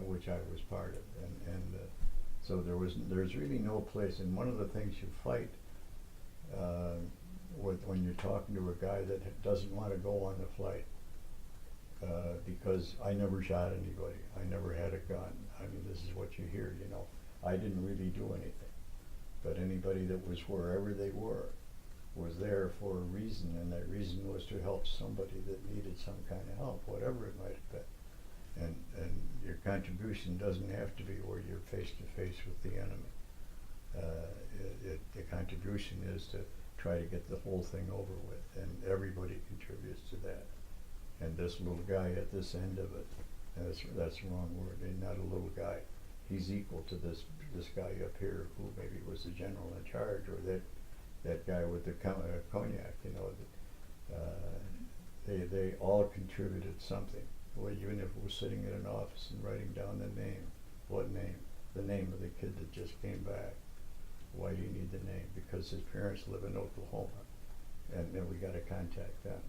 which I was part of. And so there's really no place. And one of the things you fight when you're talking to a guy that doesn't want to go on the flight, because I never shot anybody. I never had a gun. I mean, this is what you hear, I didn't really do anything. But anybody that was wherever they were was there for a reason, and that reason was to help somebody that needed some kind of help, whatever it might have been. And your contribution doesn't have to be where you're face to face with the enemy. The contribution is to try to get the whole thing over with, and everybody contributes to that. And this little guy at this end of it, that's the wrong word, he's not a little guy. He's equal to this this guy up here who maybe was the general in charge, or that guy with the cognac, you know, they all contributed something. Well, even if it was sitting in an office and writing down the name. What name? The name of the kid that just came back. Why do you need the name? Because his parents live in Oklahoma, and then we got to contact them.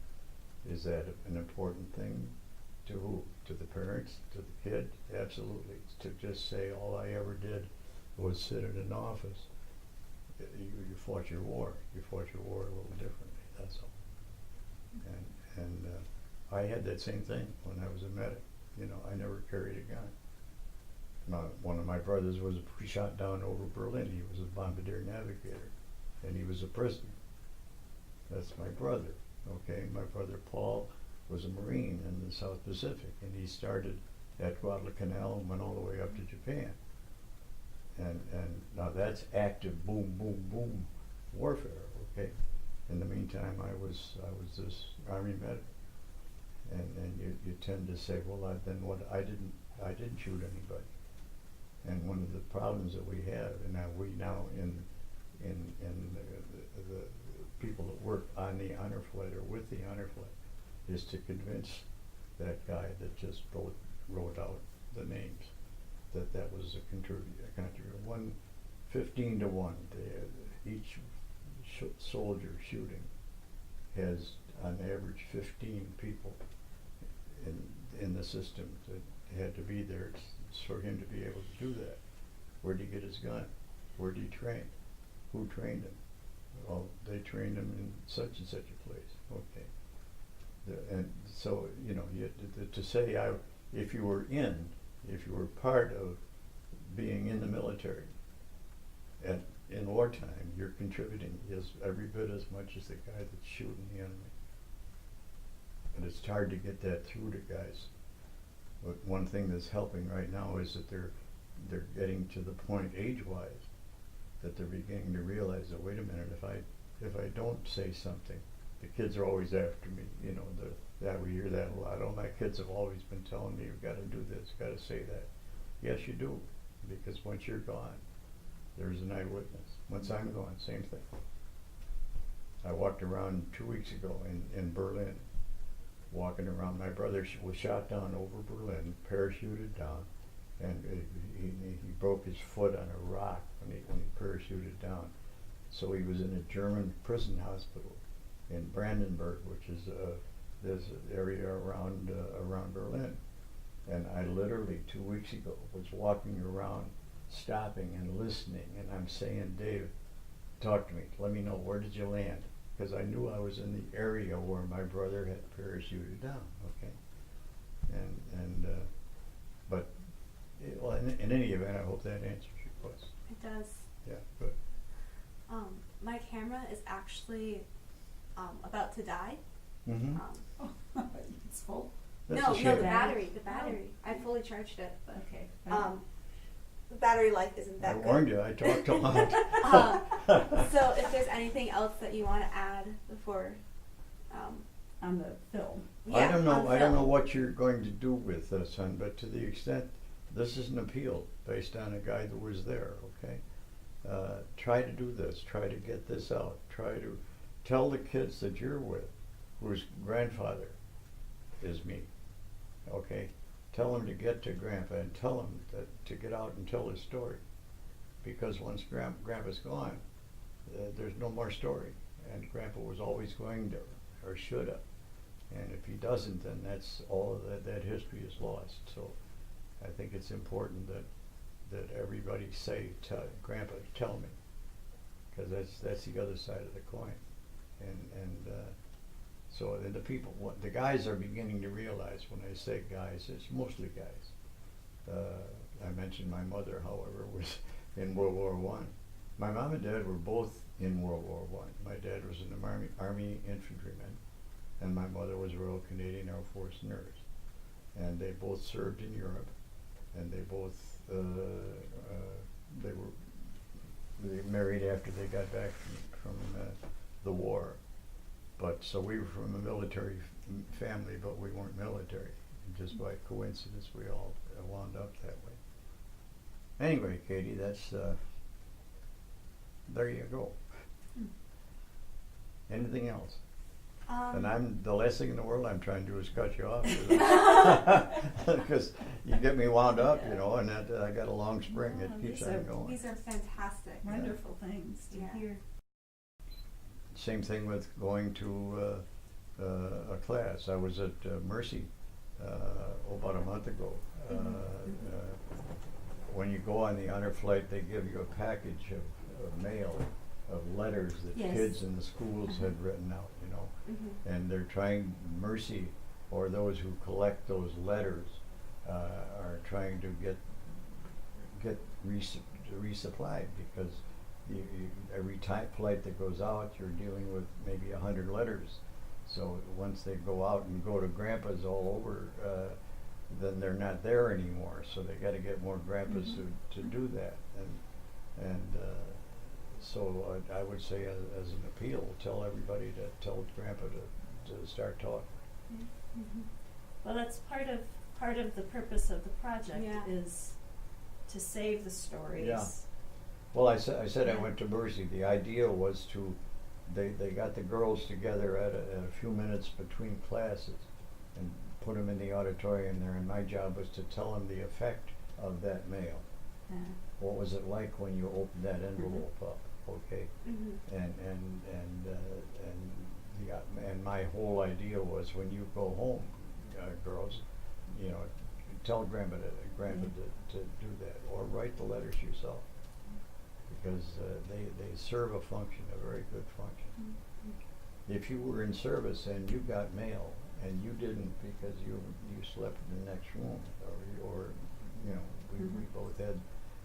Is that an important thing? To who? To the parents? To the kid? Absolutely. To just say all I ever did was sit in an office. You fought your war. You fought your war a little differently. That's all. And I had that same thing when I was a medic. You know, I never carried a gun. One of my brothers was shot down over Berlin. He was a bombardier navigator, and he was a prisoner. That's my brother. Okay, my brother Paul was a Marine in the South Pacific, and he started at Guadalcanal and went all the way up to Japan. And now that's active boom, boom, boom warfare. Okay. In the meantime, I was this Army medic, and you tend to say, well, then what? I didn't shoot anybody. And one of the problems that we have, and now in the people that work on the honor flight or with the honor flight, is to convince that guy that just wrote out the names that was a contributor. 15 to 1. Each soldier shooting has on average 15 people in the system that had to be there for him to be able to do that. Where did he get his gun? Where did he train? Who trained him? Well, they trained him in such and such a place. Okay. And so, you know, to say if you were part of being in the military, and in wartime, you're contributing every bit as much as the guy that's shooting the enemy. And it's hard to get that through to guys. But one thing that's helping right now is that they're getting to the point age-wise that they're beginning to realize that, wait a minute, if I don't say something, the kids are always after me. You know, that we hear that a lot. Oh, my kids have always been telling me, you've got to do this, got to say that. Yes, you do, because once you're gone, there's an eyewitness. Once I'm gone, same thing. I walked around 2 weeks ago in Berlin, walking around. My brother was shot down over Berlin, parachuted down, and he broke his foot on a rock when he parachuted down. So he was in a German prison hospital in Brandenburg, which is this area around Berlin. And I literally 2 weeks ago was walking around, stopping and listening, and I'm saying, Dave, talk to me. Let me know, where did you land? Because I knew I was in the area where my brother had parachuted down. Okay. But well, in any event, I hope that answers your question. It does. Yeah, good. My camera is actually about to die. Mm-hmm. It's full. That's No, a shame. the battery. I fully charged it, but Okay. the battery life isn't that I good. warned you. I talked a lot. So if there's anything else that you want to add before, On the film. yeah, I don't know. on I don't know film. what you're going to do with this, son. But to the extent this is an appeal based on a guy that was there. Okay. Try to do this. Try to get this out. Try to tell the kids that you're with, whose grandfather is me. Okay. Tell them to get to Grandpa and tell him to get out and tell his story. Because once Grandpa's gone, there's no more story. And Grandpa was always going to, or should have. And if he doesn't, then that's all that history is lost. So I think it's important that everybody say, Grandpa, tell me. Because that's the other side of the coin. So the people, the guys are beginning to realize, when I say guys, it's mostly guys. I mentioned my mother, however, was in World War I. My mom and dad were both in World War I. My dad was an Army infantryman, and my mother was a Royal Canadian Air Force nurse. And they both served in Europe, and they both, they married after they got back from the war. But so we were from a military family, but we weren't military. And just by coincidence, we all wound up that way. Anyway, Katie, that's, there you go. Anything else? And I'm, the last thing in the world I'm trying to do is cut you off. Because you get me wound up, you know, and that, I got a long spring, No, it keeps these on are- going. These are fantastic. Wonderful things to Yeah. hear. Same thing with going to a class. I was at Mercy about a month ago. When you go on the honor flight, they give you a package of mail, of letters that Yes. kids in the schools had written out, you know. Mm-hmm. And they're trying, Mercy, or those who collect those letters, are trying to get resupplied, because every flight that goes out, you're dealing with maybe 100 letters. So once they go out and go to grandpas all over, then they're not there anymore. So they got to get more grandpas to do that. And so I would say, as an appeal, tell everybody to tell grandpa to start talking. Mm-hmm. Well, that's part of the purpose of the project Yeah. is to save the stories. Yeah. Well, I said I Yeah. went to Mercy. The idea was to, they got the girls together at a few minutes between classes and put them in the auditorium there, and my job was to tell them the effect of that mail. Yeah. What was it like when you opened that envelope up? Okay, Mm-hmm. and my whole idea was, when you go home, girls, you know, tell grandpa to do that, or write the letters yourself, because they serve a function, a very good function. Mm-hmm. If you were in service and you got mail and you didn't because you slept in the next room, or you know, we both had,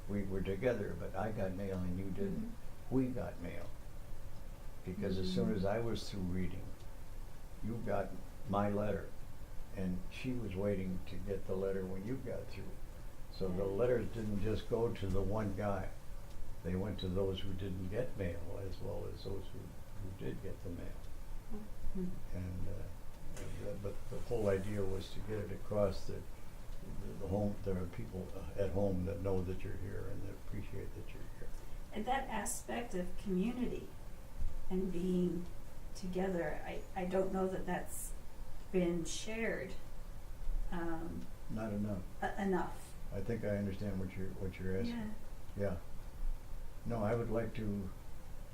we were together, but I got mail and you didn't, we got mail. Because as soon as I was through reading, you got my letter, and she was waiting to get the letter when you got through. So the letters didn't just go to the one guy. They went to those who didn't get mail, as well as those who did get the mail. But the whole idea was to get it across that the home, there are people at home that know that you're here and that appreciate that you're here. And that aspect of community and being together, I don't know that that's been shared Not enough. Enough. I think I understand what you're asking. Yeah. Yeah. No, I would like to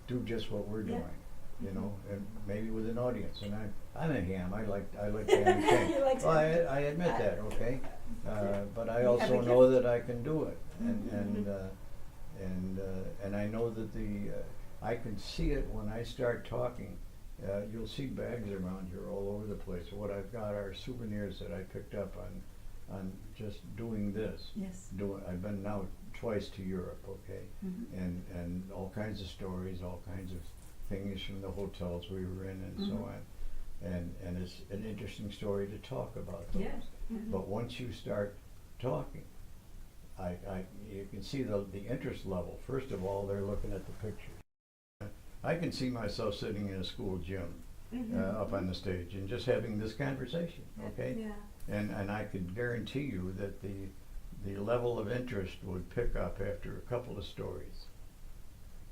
do just what we're Yeah. doing, you know, and maybe with an audience. And I'm a ham. I like ham thing. You like to- Well, I admit that, okay? But I You have also a know gift. that I can do it, and I know that I can see it when I start talking. You'll see bags around here all over the place. What I've got are souvenirs that I picked up on just doing this. Yes. I've been now twice to Europe, okay? Mhm. And all kinds of stories, all kinds of things from the hotels we were in and so Mhm. on. And it's an interesting story to talk about those. Yeah. But once you start talking, you can see the interest level. First of all, they're looking at the pictures. I can see myself sitting in a school gym up on the stage and just having this conversation, okay? Yeah. And I could guarantee you that the level of interest would pick up after a couple of stories.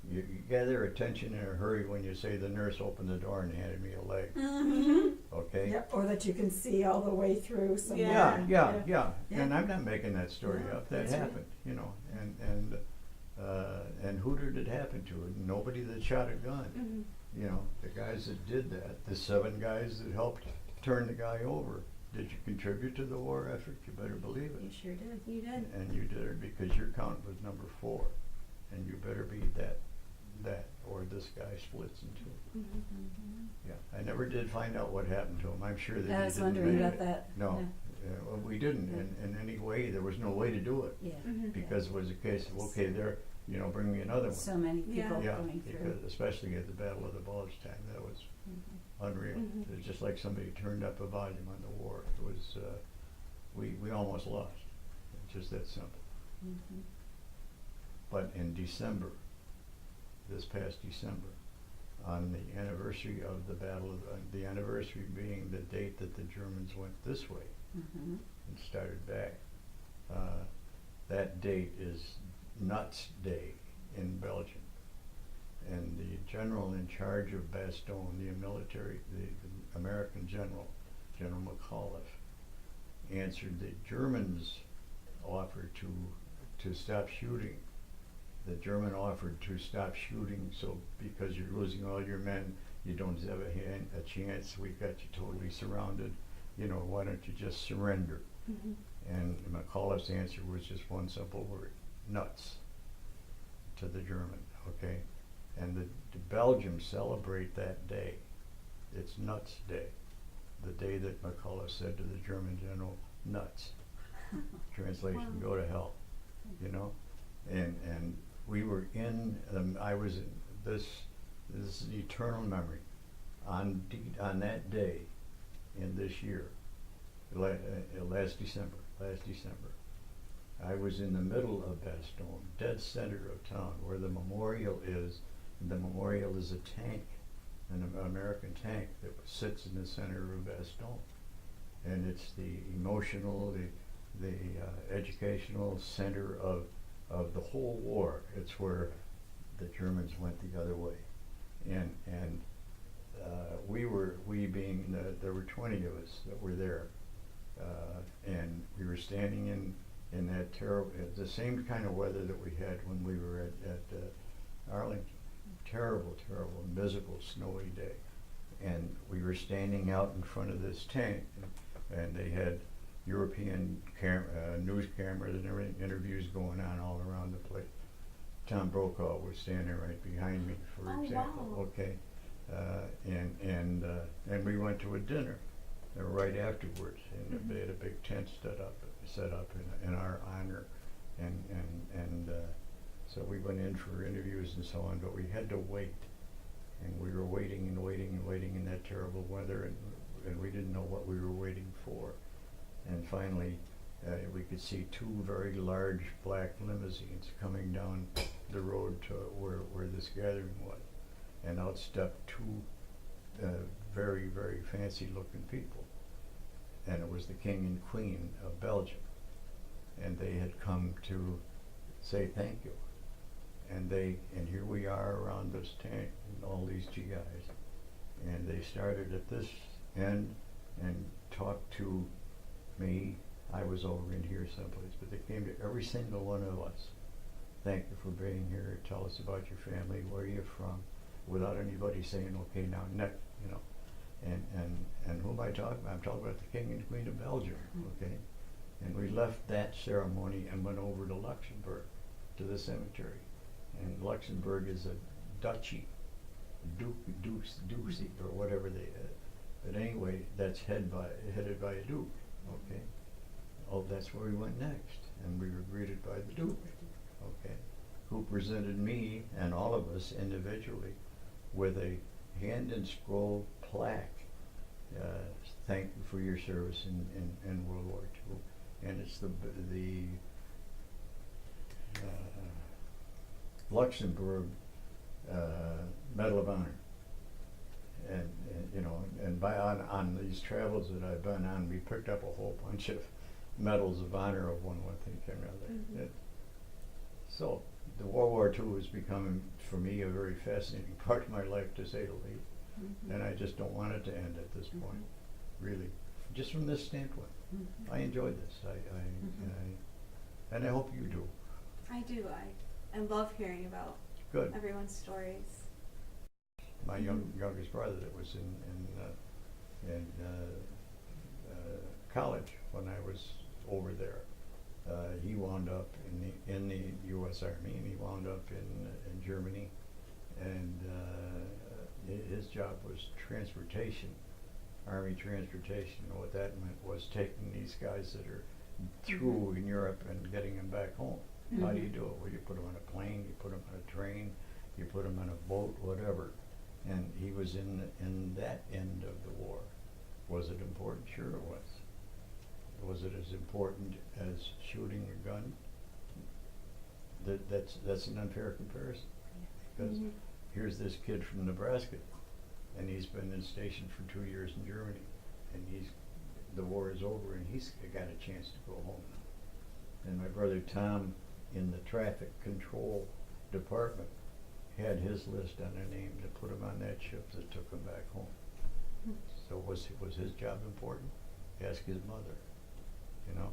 You gather their attention in a hurry when you say the nurse opened the door and handed me a leg, okay? Yep, or that you can see all the way through somewhere. Yeah. Yeah. And I'm not making that story No, up. That that's right. happened, you know. And who did it happen to? Nobody that shot a gun. Mm-hmm. You know, the guys that did that, the 7 guys that helped turn the guy over. Did you contribute to the war effort? You better believe it. You sure did. You did. And you did it because your count was number 4, and you better be that, or this guy splits in 2. Mm-hmm. Yeah, I never did find out what happened to him. I'm sure that I he was didn't wondering make about it. that. No, Yeah. well, we didn't in any way. There was no way to do it Yeah. Mm-hmm. because it was a case of, okay, there, you know, bring me another one. So many people Yeah, going through. because especially at the Battle of the Bulge time, that was unreal. Mhm. It was just like somebody turned up a volume on the war. It was, we almost lost. It's just that simple. Mhm. But in December, this past December, on the anniversary of the battle, the anniversary being the date that the Germans went this way Mhm. and started back, that date is Nuts Day in Belgium. And the general in charge of Bastogne, the military, the American general, General McAuliffe, answered the Germans' offer to stop shooting. The German offered to stop shooting, so because you're losing all your men, you don't have a chance. We got you totally surrounded. You know, why don't you just surrender? Mm-hmm. And McAuliffe's answer was just one simple word: nuts. To the German, okay? And the Belgians celebrate that day. It's Nuts Day, the day that McAuliffe said to the German general, nuts. Translation, Wow. go to hell, you know? And we were in, I was in this is an eternal memory. On that day in this year, last December, I was in the middle of Bastogne, dead center of town, where the memorial is. And the memorial is a tank, an American tank that sits in the center of Bastogne. And it's the emotional, the educational center of the whole war. It's where the Germans went the other way. And there were 20 of us that were there. And we were standing in that terrible, the same kind of weather that we had when we were at Arlington. Terrible, miserable, snowy day. And we were standing out in front of this tank, and they had European news cameras and everything, interviews going on all around the place. Tom Brokaw was standing right behind me, for example. Wow. Okay, and we went to a dinner right afterwards, and Mm-hmm. they had a big tent set up in our honor, and so we went in for interviews and so on, but we had to wait, and we were waiting in that terrible weather, and we didn't know what we were waiting for. And finally, we could see two very large black limousines coming down the road to where this gathering was, and out stepped two very, very fancy looking people, and it was the King and Queen of Belgium, and they had come to say thank you. And here we are around this tank and all these GIs, and they started at this end and talked to me. I was over in here someplace, but they came to every single one of us. Thank you for being here. Tell us about your family. Where are you from? Without anybody saying, okay, now next, you know. And who am I talking about? I'm talking about the King and Queen of Belgium, okay? And we left that ceremony and went over to Luxembourg, to the cemetery. And Luxembourg is a duchy, duchy, or whatever they. But anyway, that's headed by a duke. Okay. Oh, that's where we went next, and we were greeted by the duke. Okay, who presented me and all of us individually with a hand and scroll plaque. Thank you for your service in World War II, and it's the Luxembourg Medal of Honor, and you know, and on these travels that I've been on, we picked up a whole bunch of medals of honor of one thing or another. Mm-hmm. So the World War II was becoming, for me, a very fascinating part of my life, to say the least, Mm-hmm. and I just don't want it to end at this point, really, just from this standpoint. Mm-hmm. I enjoyed this. And I hope you do. I do. I love hearing about Good. everyone's stories. My youngest brother that was in college when I was over there, he wound up in the U.S. Army, and he wound up in Germany, and his job was transportation, Army transportation. And what that meant was taking these guys that are through in Europe and getting them back home. How do you do it? Well, you put them on a plane, you put them on a train, you put them on a boat, whatever. And he was in that end of the war. Was it important? Sure it was. Was it as important as shooting a gun? That's an unfair comparison, because here's this kid from Nebraska, and he's been stationed for 2 years in Germany, and the war is over, and he's got a chance to go home now. And my brother Tom in the traffic control department had his list on their name to put him on that ship that took him back home. So was his job important? Ask his mother, you know?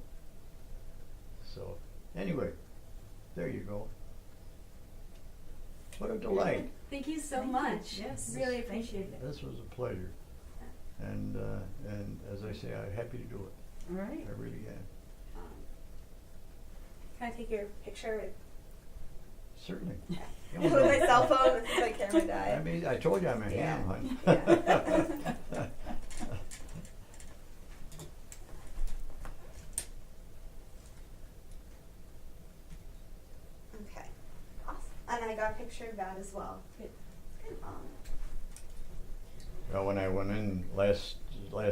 So, anyway, there you go. What a delight. Thank you so Thank you. much. Yes. Really Thank appreciate you. it. This was a pleasure. And as I say, I'm happy to do it. All right. I really am. Can I take your picture Certainly. with my cell phone since my camera died? I mean, I told you I'm a Yeah. ham, hon. Yeah. Okay. Awesome. And I got a picture of that as well. Good. Well, when I went in last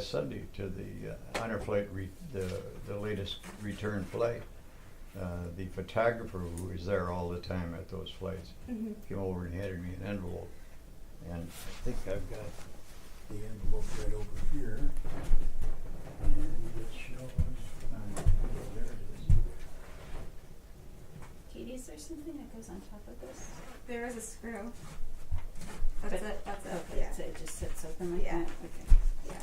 Sunday to the honor flight, the latest return flight, the photographer who was there all the time at those flights came over and handed me an envelope, and I think I've got the envelope right over here, and it shows. There it is. Katie, is there something that goes on top of this? There is a screw. That's But- it. That's it. Okay, Yeah. so it just sits open like Yeah. that? Okay. Yeah.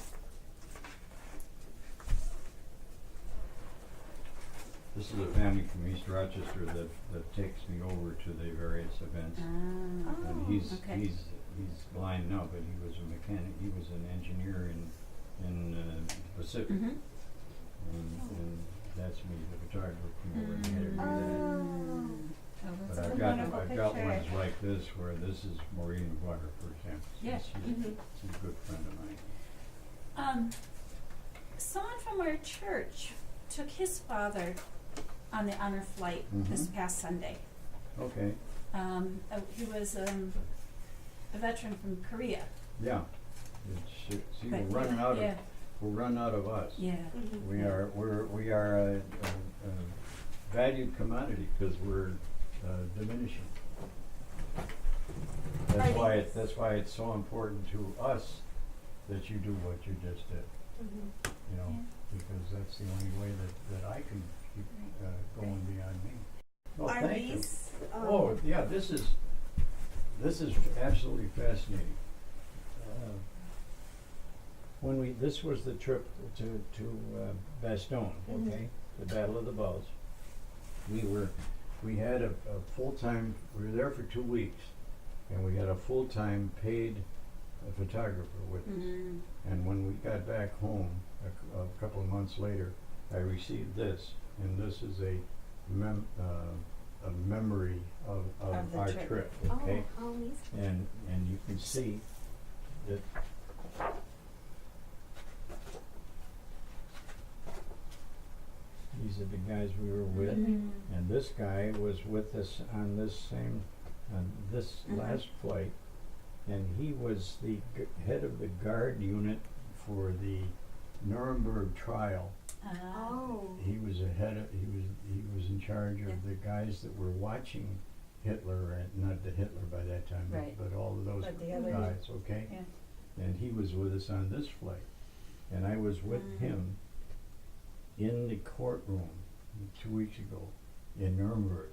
This is a family from East Rochester that takes me over to the various events. Ah, And he's okay. he's blind now, but he was a mechanic. He was an engineer in Pacific, Mhm. and that's me, the photographer, from over and handed me that. Oh. Oh, But that's a I've wonderful got picture. ones like this where this is Maureen Water, for example. Yeah. She's a good friend of mine. Someone from our church took his father on the honor flight this Mhm. past Sunday. Okay. He was a veteran from Korea. Yeah. See, But we're running out yeah. of we're running out of us. Yeah. We are a valued commodity because we're diminishing. That's why it's so important to us that you do what you just did. You know, Yeah. because that's the only way that I can keep going beyond me. Well, Are thank you. these? Oh yeah, this is absolutely fascinating. When this was the trip to Bastogne, okay, the Battle of the Bulge. We had a full-time. We were there for 2 weeks, and we had a full-time paid photographer with us. Mm. And when we got back home a couple of months later, I received this, and this is a memory of Of the our trip. trip, okay? Oh, how amazing. And you can see that these are the guys we were with, Mhm. and this guy was with us on this Mhm. last flight, and he was the head of the guard unit for the Nuremberg trial. Oh. He was he was in charge of Yeah. the guys that were watching Hitler, and not the Hitler by that time, Right. but all of those But the other- guys, okay? Yeah. And he was with us on this flight, and I was with him in the courtroom 2 weeks ago in Nuremberg,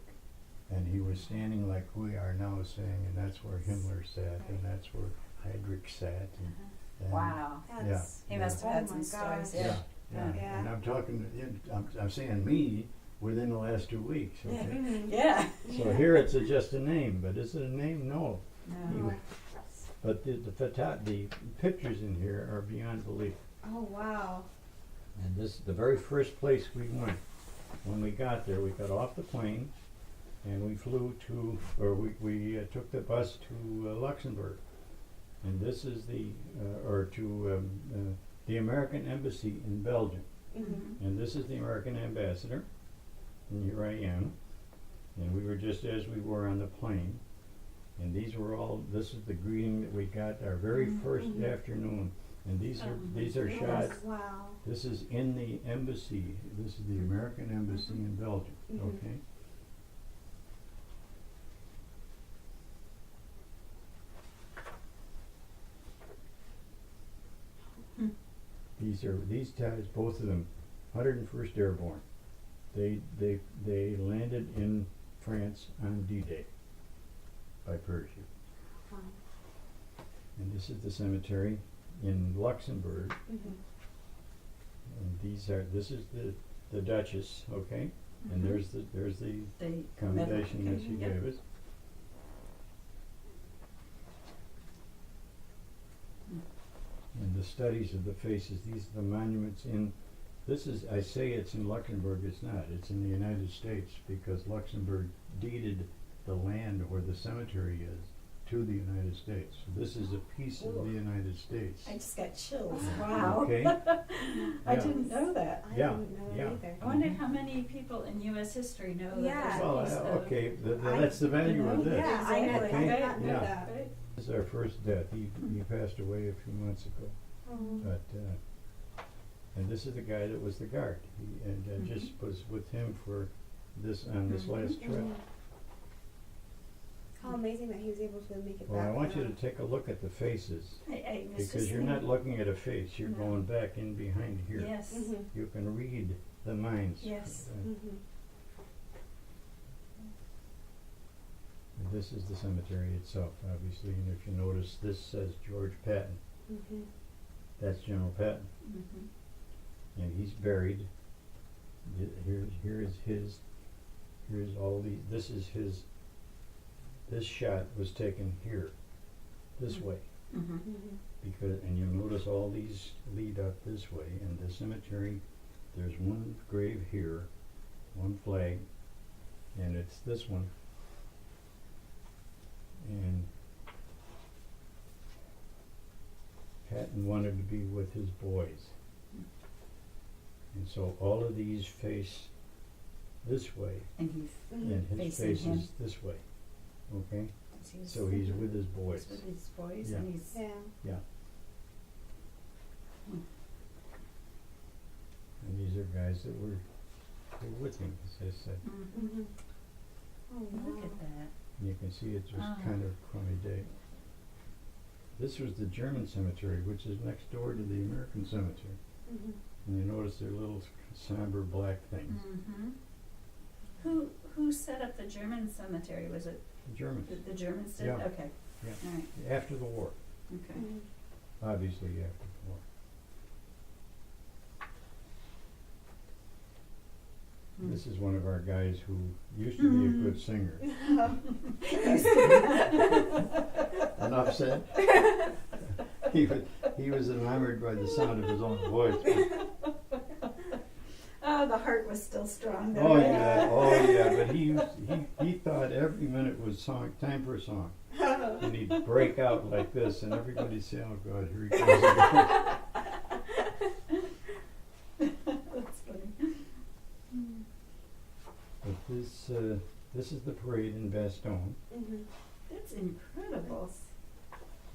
and he was standing like we are now saying, and that's where Himmler sat, and that's where Heydrich sat, and Wow. That's, He must have Oh had my some stories. gosh. yeah, yeah, Yeah. and I'm talking, I'm saying me within the last 2 weeks, okay? Mhm. Yeah. So here it's just a name, but is it a name? No. He No. was- But the pictures in here are beyond belief. Oh wow. And this the very first place we went. When we got there, we got off the plane, and we flew to, or we took the bus to Luxembourg, and this is the American Embassy in Belgium, and this is the American ambassador, and here I am, and we were just as we were on the plane, and this is the greeting that we got our very first afternoon, and these are shots. Wow. This is in the embassy. This is the American Embassy in Belgium. Okay. These guys, both of them, 101st Airborne. They landed in France on D-Day by parachute. Wow. And this is the cemetery in Luxembourg. Mhm. And this is the Duchess, okay? And Mhm. there's the The commendation medal. that she Yep. gave us. And the studies of the faces, these are the monuments I say it's in Luxembourg, it's not. It's in the United States because Luxembourg deeded the land where the cemetery is to the United States. So this is a piece of the United States. I just got chills, wow. Okay? I Yeah. didn't know that. I Yeah, didn't know yeah. that either. I wonder how many people in U.S. history know Yeah. that Well, there's a piece of... okay, I- that's the value of this. Yeah, I Exactly. did Okay. not know Yeah. that. Right. This is our first death. He passed away a few months ago. Oh. But and this is the guy that was the guard. I just was with him for this on this last trip. Mhm. How amazing that he was able to make it Well, back. I want you to around. take a look at the faces I was because just you're not thinking- looking at a face. You're No. going back in behind here. Yes. Mhm. You can read the minds. Yes. Mhm. And this is the cemetery itself, obviously. And if you notice, this says George Patton. Mhm. That's General Patton. Mhm. And he's buried. Here's all the, this is his, this shot was taken here, this way, Mhm. Mhm. because, and you'll notice all these lead up this way, and the cemetery, there's one grave here, one flag, and it's this one. And Patton wanted to be with his boys. And so all of these face this way, And he's Mhm. and his Facing face him. is this way, okay? he's So he's with his boys. with his boys, Yeah. and he's Yeah. Yeah. Hmm. And these are guys that were with him, as I said. Mhm. Mhm. Oh, Look wow. at that. And you can see it was Ah. kind of crummy day. This was the German cemetery, which is next door to the American cemetery. Mhm. And you notice their little somber black things. Mhm. Who set up the German cemetery? Was it The Germans, the Germans did? Yeah. Okay. Yeah. All right. after the war, Okay. Mhm. obviously after the war. Hmm. This is one of our guys who used to be a good singer. Enough said. He was enamored by the sound of his own voice. Oh, the heart was still strong then. Oh yeah, but he thought every minute was time for a song. And he'd break out like this and everybody'd say, "Oh God, here he goes again." That's funny. But this is the parade in Bastogne. Mhm. That's incredible.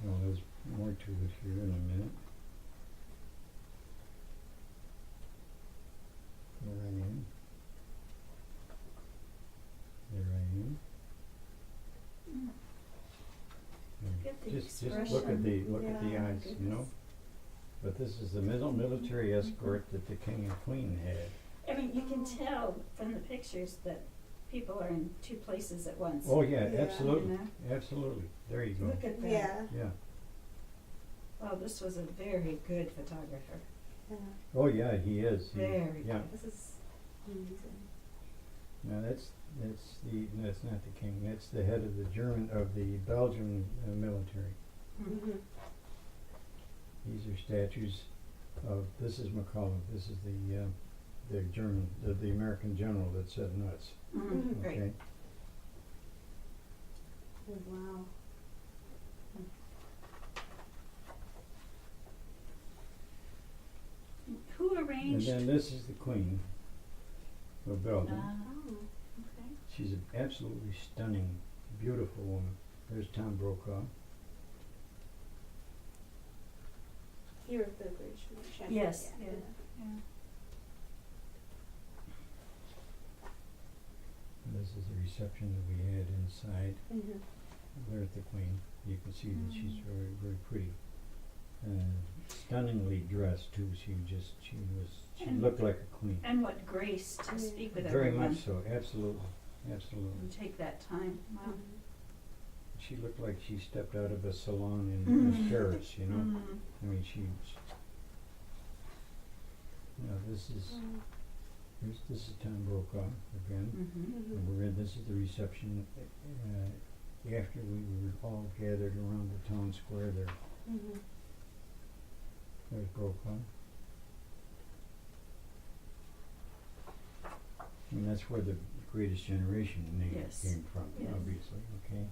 Well, there's more to it here in a minute. There I am. There I am. Mm. And Look at the just look at the Yeah, eyes, you know. But this is the military escort that the king and queen had. I mean, you can tell from the pictures that people are in two places at once. Oh yeah, Yeah. absolutely, You know? absolutely. There you go. Look at that. Yeah. Yeah. Well, this was a very good photographer. Yeah. Oh yeah, he is. Very Yeah. This is amazing. No, that's not the king. That's the head of the Belgian military. Mhm. Mhm. These are statues of. This is McCullough. This is the American general that said nuts. Mhm. Mhm. Great. Okay. Oh, wow. Who And arranged? then this is the queen of Belgium. Oh. Okay. She's an absolutely stunning, beautiful woman. There's Tom Brokaw. Here at the bridge. Yes, Yeah. yeah. Yeah. And this is the reception that we had inside. Mhm. There's the queen. You can see that she's very, very pretty. Stunningly dressed too. She And- looked like a queen. And what grace to speak with Very everyone. much so, absolutely. absolutely. and take that time. Wow. She looked like she stepped out of a salon in Paris, you know? Mhm. I mean, this is, this is Tom Brokaw again. Mhm. And we're in, this is the reception, after we were all gathered around the town square there. There's Brokaw. And that's where the Greatest Generation name Yes. came from, Yes. obviously, okay?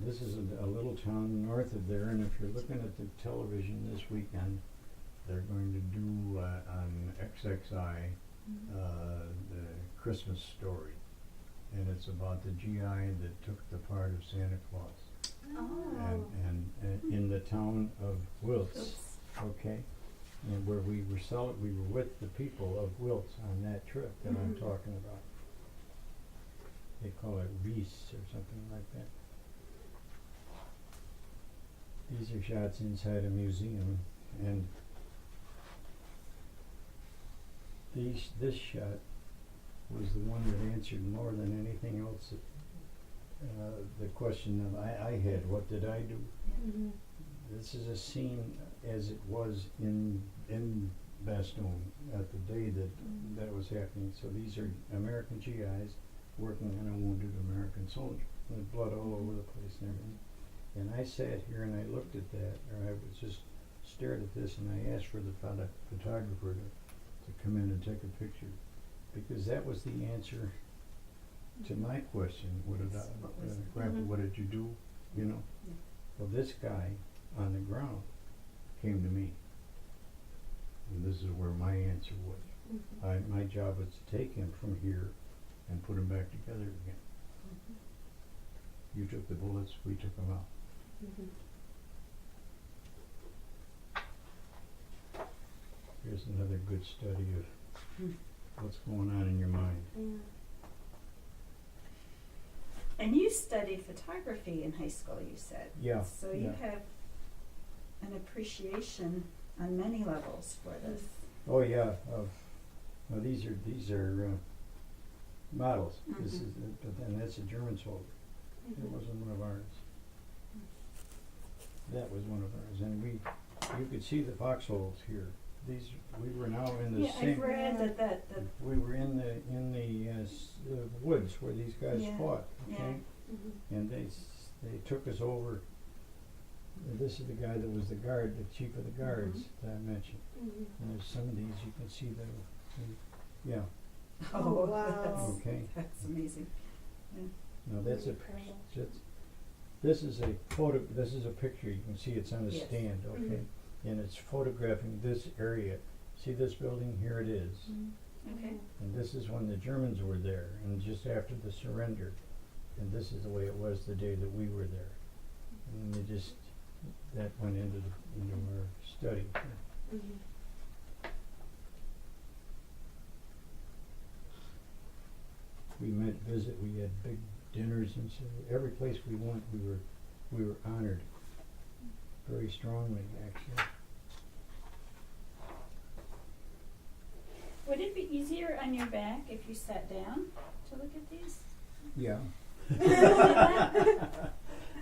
This is a little town north of there, and if you're looking at the television this weekend, they're going to do on XXI the Christmas Story, and it's about the GI that took the part of Santa Claus, Oh. and in the town of Wiltz, Oops. okay, and where we were with the people of Wiltz on that trip that I'm talking about. They call it Reese or something like that. These are shots inside a museum, and this shot was the one that answered more than anything else the question that I had, what did I do? This is a scene as it was in Bastogne at the day that was happening. So these are American GIs working on a wounded American soldier, with blood all over the place and everything. And I sat here and I looked at that, or I was just stared at this, and I asked for the photographer to come in and take a picture, because that was the answer to my question. What did Grandpa, what did you do? You know. Yeah. Well, this guy on the ground came to me, and this is where my answer was. My job was to take him from here and put him back together again. You took the bullets, we took them out. Here's another good study of what's going on in your mind. And you studied photography in high school, you said. Yeah. So you have an appreciation on many levels for this. Oh yeah. Well, these are models. This is, and that's a German soldier. It wasn't one of ours. That was one of ours, and you could see the foxholes here. We were now in the same. I've read that We were in the woods where these guys fought. Okay, and they took us over. This is the guy that was the guard, the chief of the guards that I mentioned. And there's some of these you can see yeah. Oh, wow. Okay. That's amazing. No, that's this is a photo. This is a picture. You can see it's on a stand. Okay, and it's photographing this area. See this building? Here it is. Okay. And this is when the Germans were there, and just after the surrender. And this is the way it was the day that we were there. And that went into our study. We we had big dinners, and so every place we went, we were honored very strongly, actually. Would it be easier on your back if you sat down to look at these? Yeah.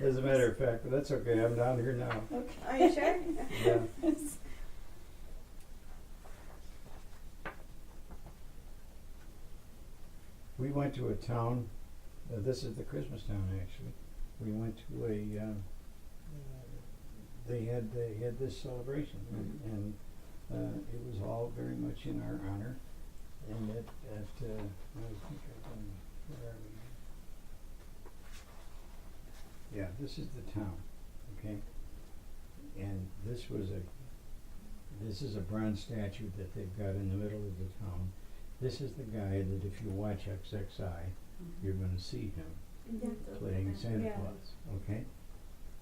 As a matter of fact, but that's okay. I'm down here now. Okay. Are you sure? Yeah. We went to a town. This is the Christmas town, actually. We went to a. They had this celebration, and it was all very much in our honor. And I think where are we? Yeah, this is the town, okay. And this is a bronze statue that they've got in the middle of the town. This is the guy that if you watch XXI, you're going to see him playing Santa Claus, okay?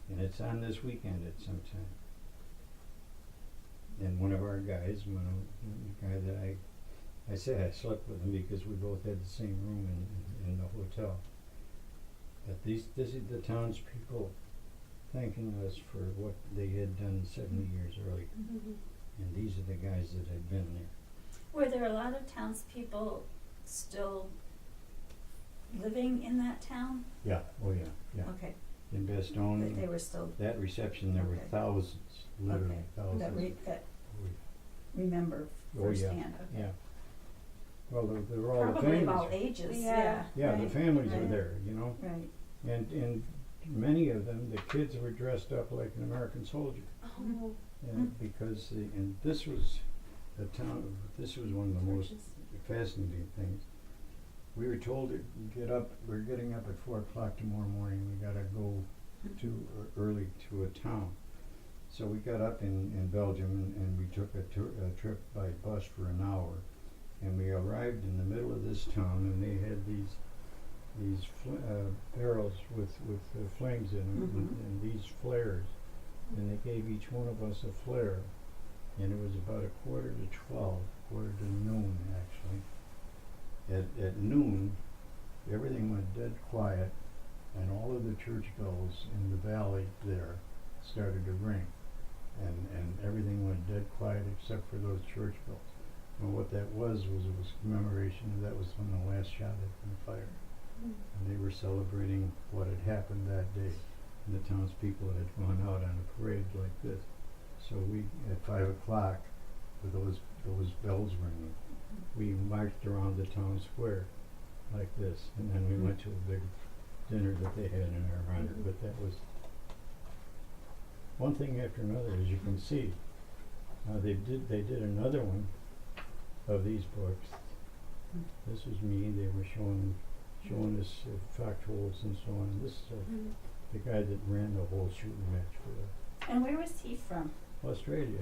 And it's on this weekend at some time. And one of our guys, the guy that I say I slept with him because we both had the same room in the hotel. But this is the townspeople thanking us for what they had done 70 years earlier. And these are the guys that had been there. Were there a lot of townspeople still living in that town? Yeah, oh yeah, yeah. Okay, In they Bastogne, were still, that reception, there were Okay. thousands, literally okay, thousands. that We- remember Oh, yeah, firsthand, okay. yeah. Well, there were all the Probably of families. all ages, Yeah. Yeah, the right, families were right. there, you know, Right, and many of them, the kids were dressed up like an American soldier. Oh. Because and this was the town. This was one of the most fascinating things. We were told to get up. We're getting up at 4 o'clock tomorrow morning. We gotta go to early to a town. So we got up in Belgium and we took a trip by bus for an hour, and we arrived in the middle of this town, and they had these barrels with flames in them, and these flares, and they gave each one of us a flare, and it was about 11:45, quarter to noon actually. At noon, everything went dead quiet, and all of the church bells in the valley there started to ring, and everything went dead quiet except for those church bells. And what that was commemoration. That was when the last shot had been fired, and they were celebrating what had happened that day. And the townspeople had gone out on a parade like this. So we, at 5 o'clock, with those bells ringing, we marched around the town square like this, and then we went to a big dinner that they had in our honor. But that was one thing after another, as you can see. They did another one of these books. This was me. They were showing us factuals and so on. This is the guy that ran the whole shooting match for and where was he from? Australia,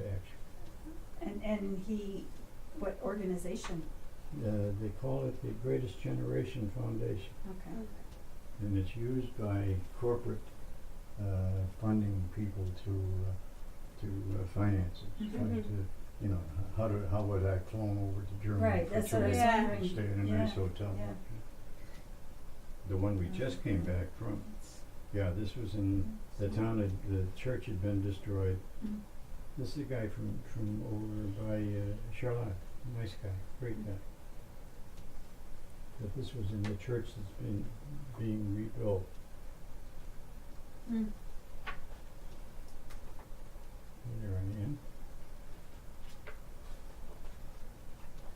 actually. And he, what organization? They call it the Greatest Generation Foundation, Okay. and it's used by corporate funding people to finance it. Trying to, you know, how was I flown over to Germany Right, for that's 2 what I was weeks wondering. and stayed in a Yeah, nice hotel. yeah. The one we just came back from. Yeah, this was in the town. The church had been destroyed. This is a guy from over by Charlotte. Nice guy, great guy. But this was in the church that's being rebuilt. And there I am.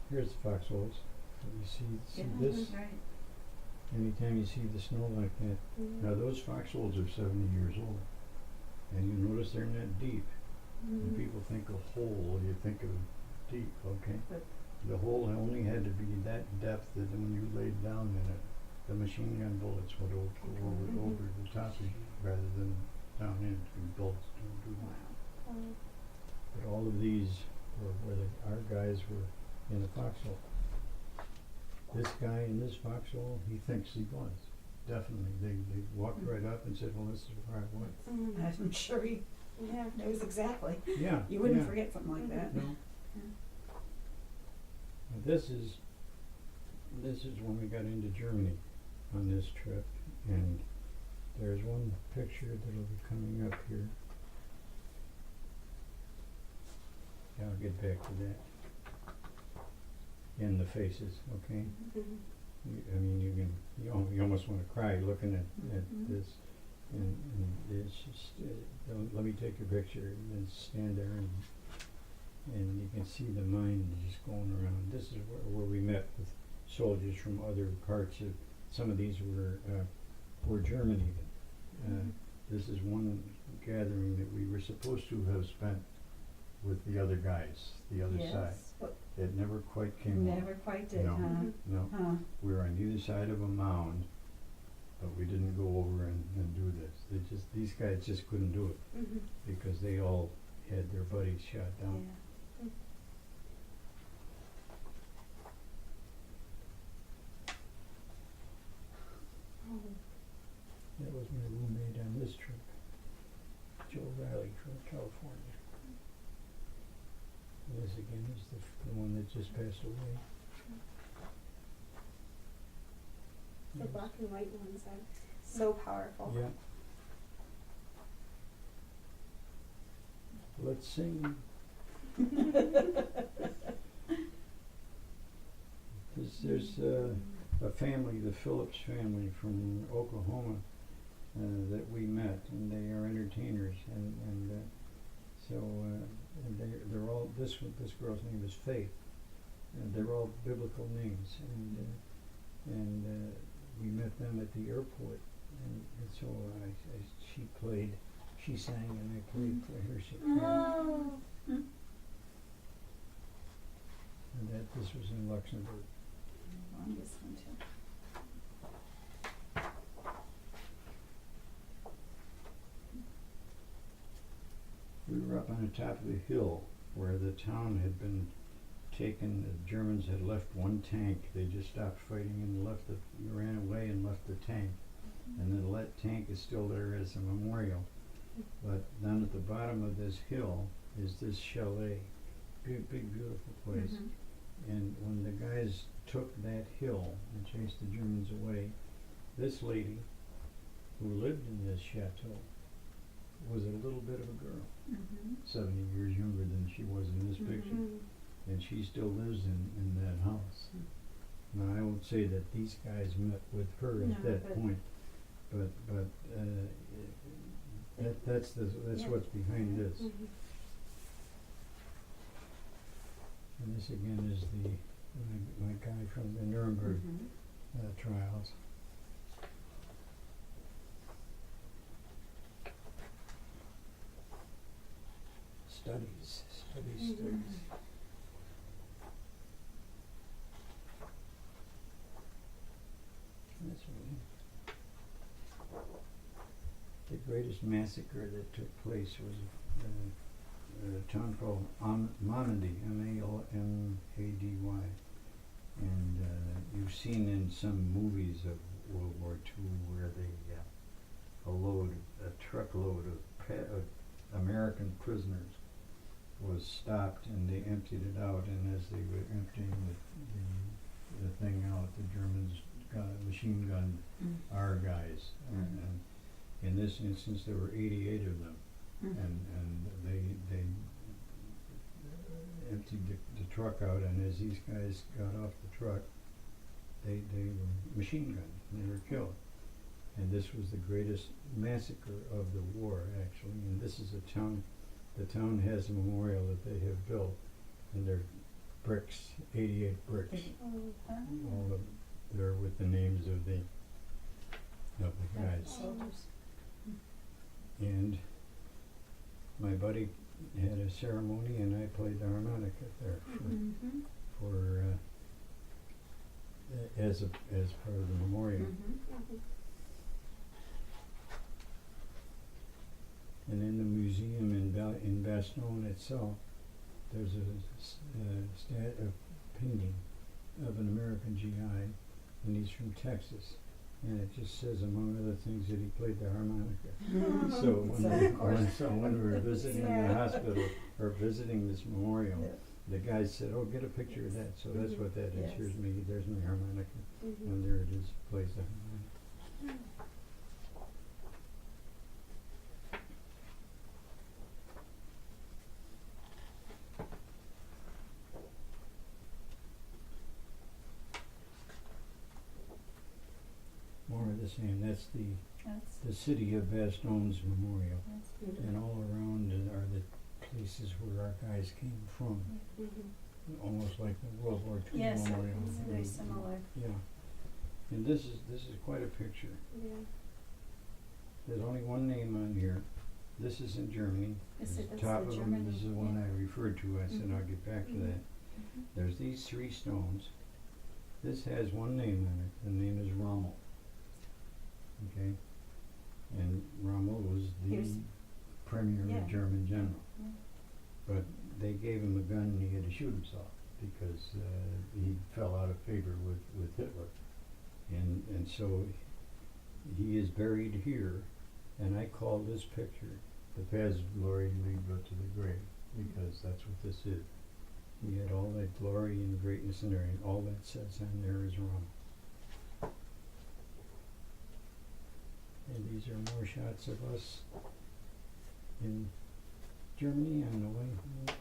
Here's the foxholes. You see this? Right. Anytime you see the snow like that. Now those foxholes are 70 years old. And you notice they're not deep. When people think of hole, you think of deep, okay? But- The hole only had to be that depth that when you laid down in it, the machine gun bullets would go over the top of you rather than down into bullets don't do that. But all of these were where our guys were in the foxhole. This guy in this foxhole, he thinks he was. Definitely. They walked right up and said, well, this is where I was. I'm sure he knows exactly. Yeah. You wouldn't yeah. forget something like that. No. But this is when we got into Germany on this trip, and there's one picture that'll be coming up here. Yeah, I'll get back to that. In the faces, okay? I mean, you almost want to cry looking at this, and it's just, let me take a picture and then stand there and you can see the mind just going around. This is where we met with soldiers from other parts of, some of these were Germany. This is one gathering that we were supposed to have spent with the other guys, the other side. But It never quite came off. never quite did, No. huh? No, Huh. we were on either side of a mound, but we didn't go over and do this. These guys just couldn't do it because they all had their buddies shot down. Yeah. That was my roommate on this trip, Joe Riley from California. And this again is the one that just passed away. The black and white ones are so powerful. Yeah. Let's sing. This There's a family, the Phillips family from Oklahoma, that we met, and they are entertainers, and so and they're all this girl's name is Faith, and they're all biblical names, and we met them at the airport, and so she sang and I played for her. She Oh. and this was in Luxembourg. Longest one too. We were up on the top of the hill where the town had been taken. The Germans had left one tank. They just stopped fighting and ran away and left the tank. And then that tank is still there as a memorial. But down at the bottom of this hill is this chalet, big beautiful place. Mm-hmm. And when the guys took that hill and chased the Germans away, this lady who lived in this chateau was a little bit of a girl, 70 years younger than she was in this picture, and she still lives in that house. Now I won't say that these guys met with her No, at that but- point, but that's Yeah. what's behind this. And this again is my guy from the Nuremberg trials. Studies. That's really the greatest massacre that took place was a town called Malmedy, M-A-L-M-A-D-Y. And you've seen in some movies of World War II where a truckload of American prisoners was stopped and they emptied it out, and as they were emptying the thing out, the Germans machine gunned our guys. And in this instance there were 88 of them. And they emptied the truck out, and as these guys got off the truck, they were machine gunned and they were killed. And this was the greatest massacre of the war, actually. And this is a town. The town has a memorial that they have built, and they're bricks, 88 bricks. All of there with the names of the guys. Soldiers. And my buddy had a ceremony, and I played the harmonica there for as part of the memorial. And in the museum in Bastogne itself, there's a painting of an American GI, and he's from Texas. And it just says, among other things, that he played the harmonica. So when we were visiting the hospital or visiting this memorial, the guys said, "Oh, get a picture of that." So that's what that is. Yes. Here's me. There's my harmonica, and there it is. Plays the harmonica. More of the same. That's the city of Bastogne's memorial, That's beautiful. and all around it are the places where our guys came from, almost like the World War II Yes, memorial. it's very similar. Yeah, and this is quite a picture. There's only one name on here. This is in Germany. Is it- The that's top the of them Germany, is the one yeah. I referred to. I said I'll get back to that. Mhm. There's these three stones. This has one name on it. The name is Rommel. Okay, and Rommel was the Here's- premier yeah. German general. Yeah. But they gave him a gun and he had to shoot himself because he fell out of favor with Hitler. And so he is buried here, and I call this picture the paths of glory lead but to the grave, because that's what this is. He had all that glory and greatness in there, and all that says on there is wrong. And these are more shots of us in Germany on the way home.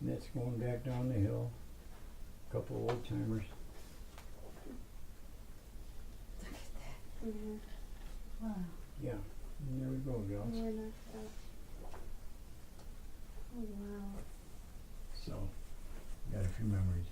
And that's going back down the hill. Couple old timers. Look at that. Mm-hmm. Wow. Yeah. And there we go, gals. Yeah, no, oh wow. So, got a few memories.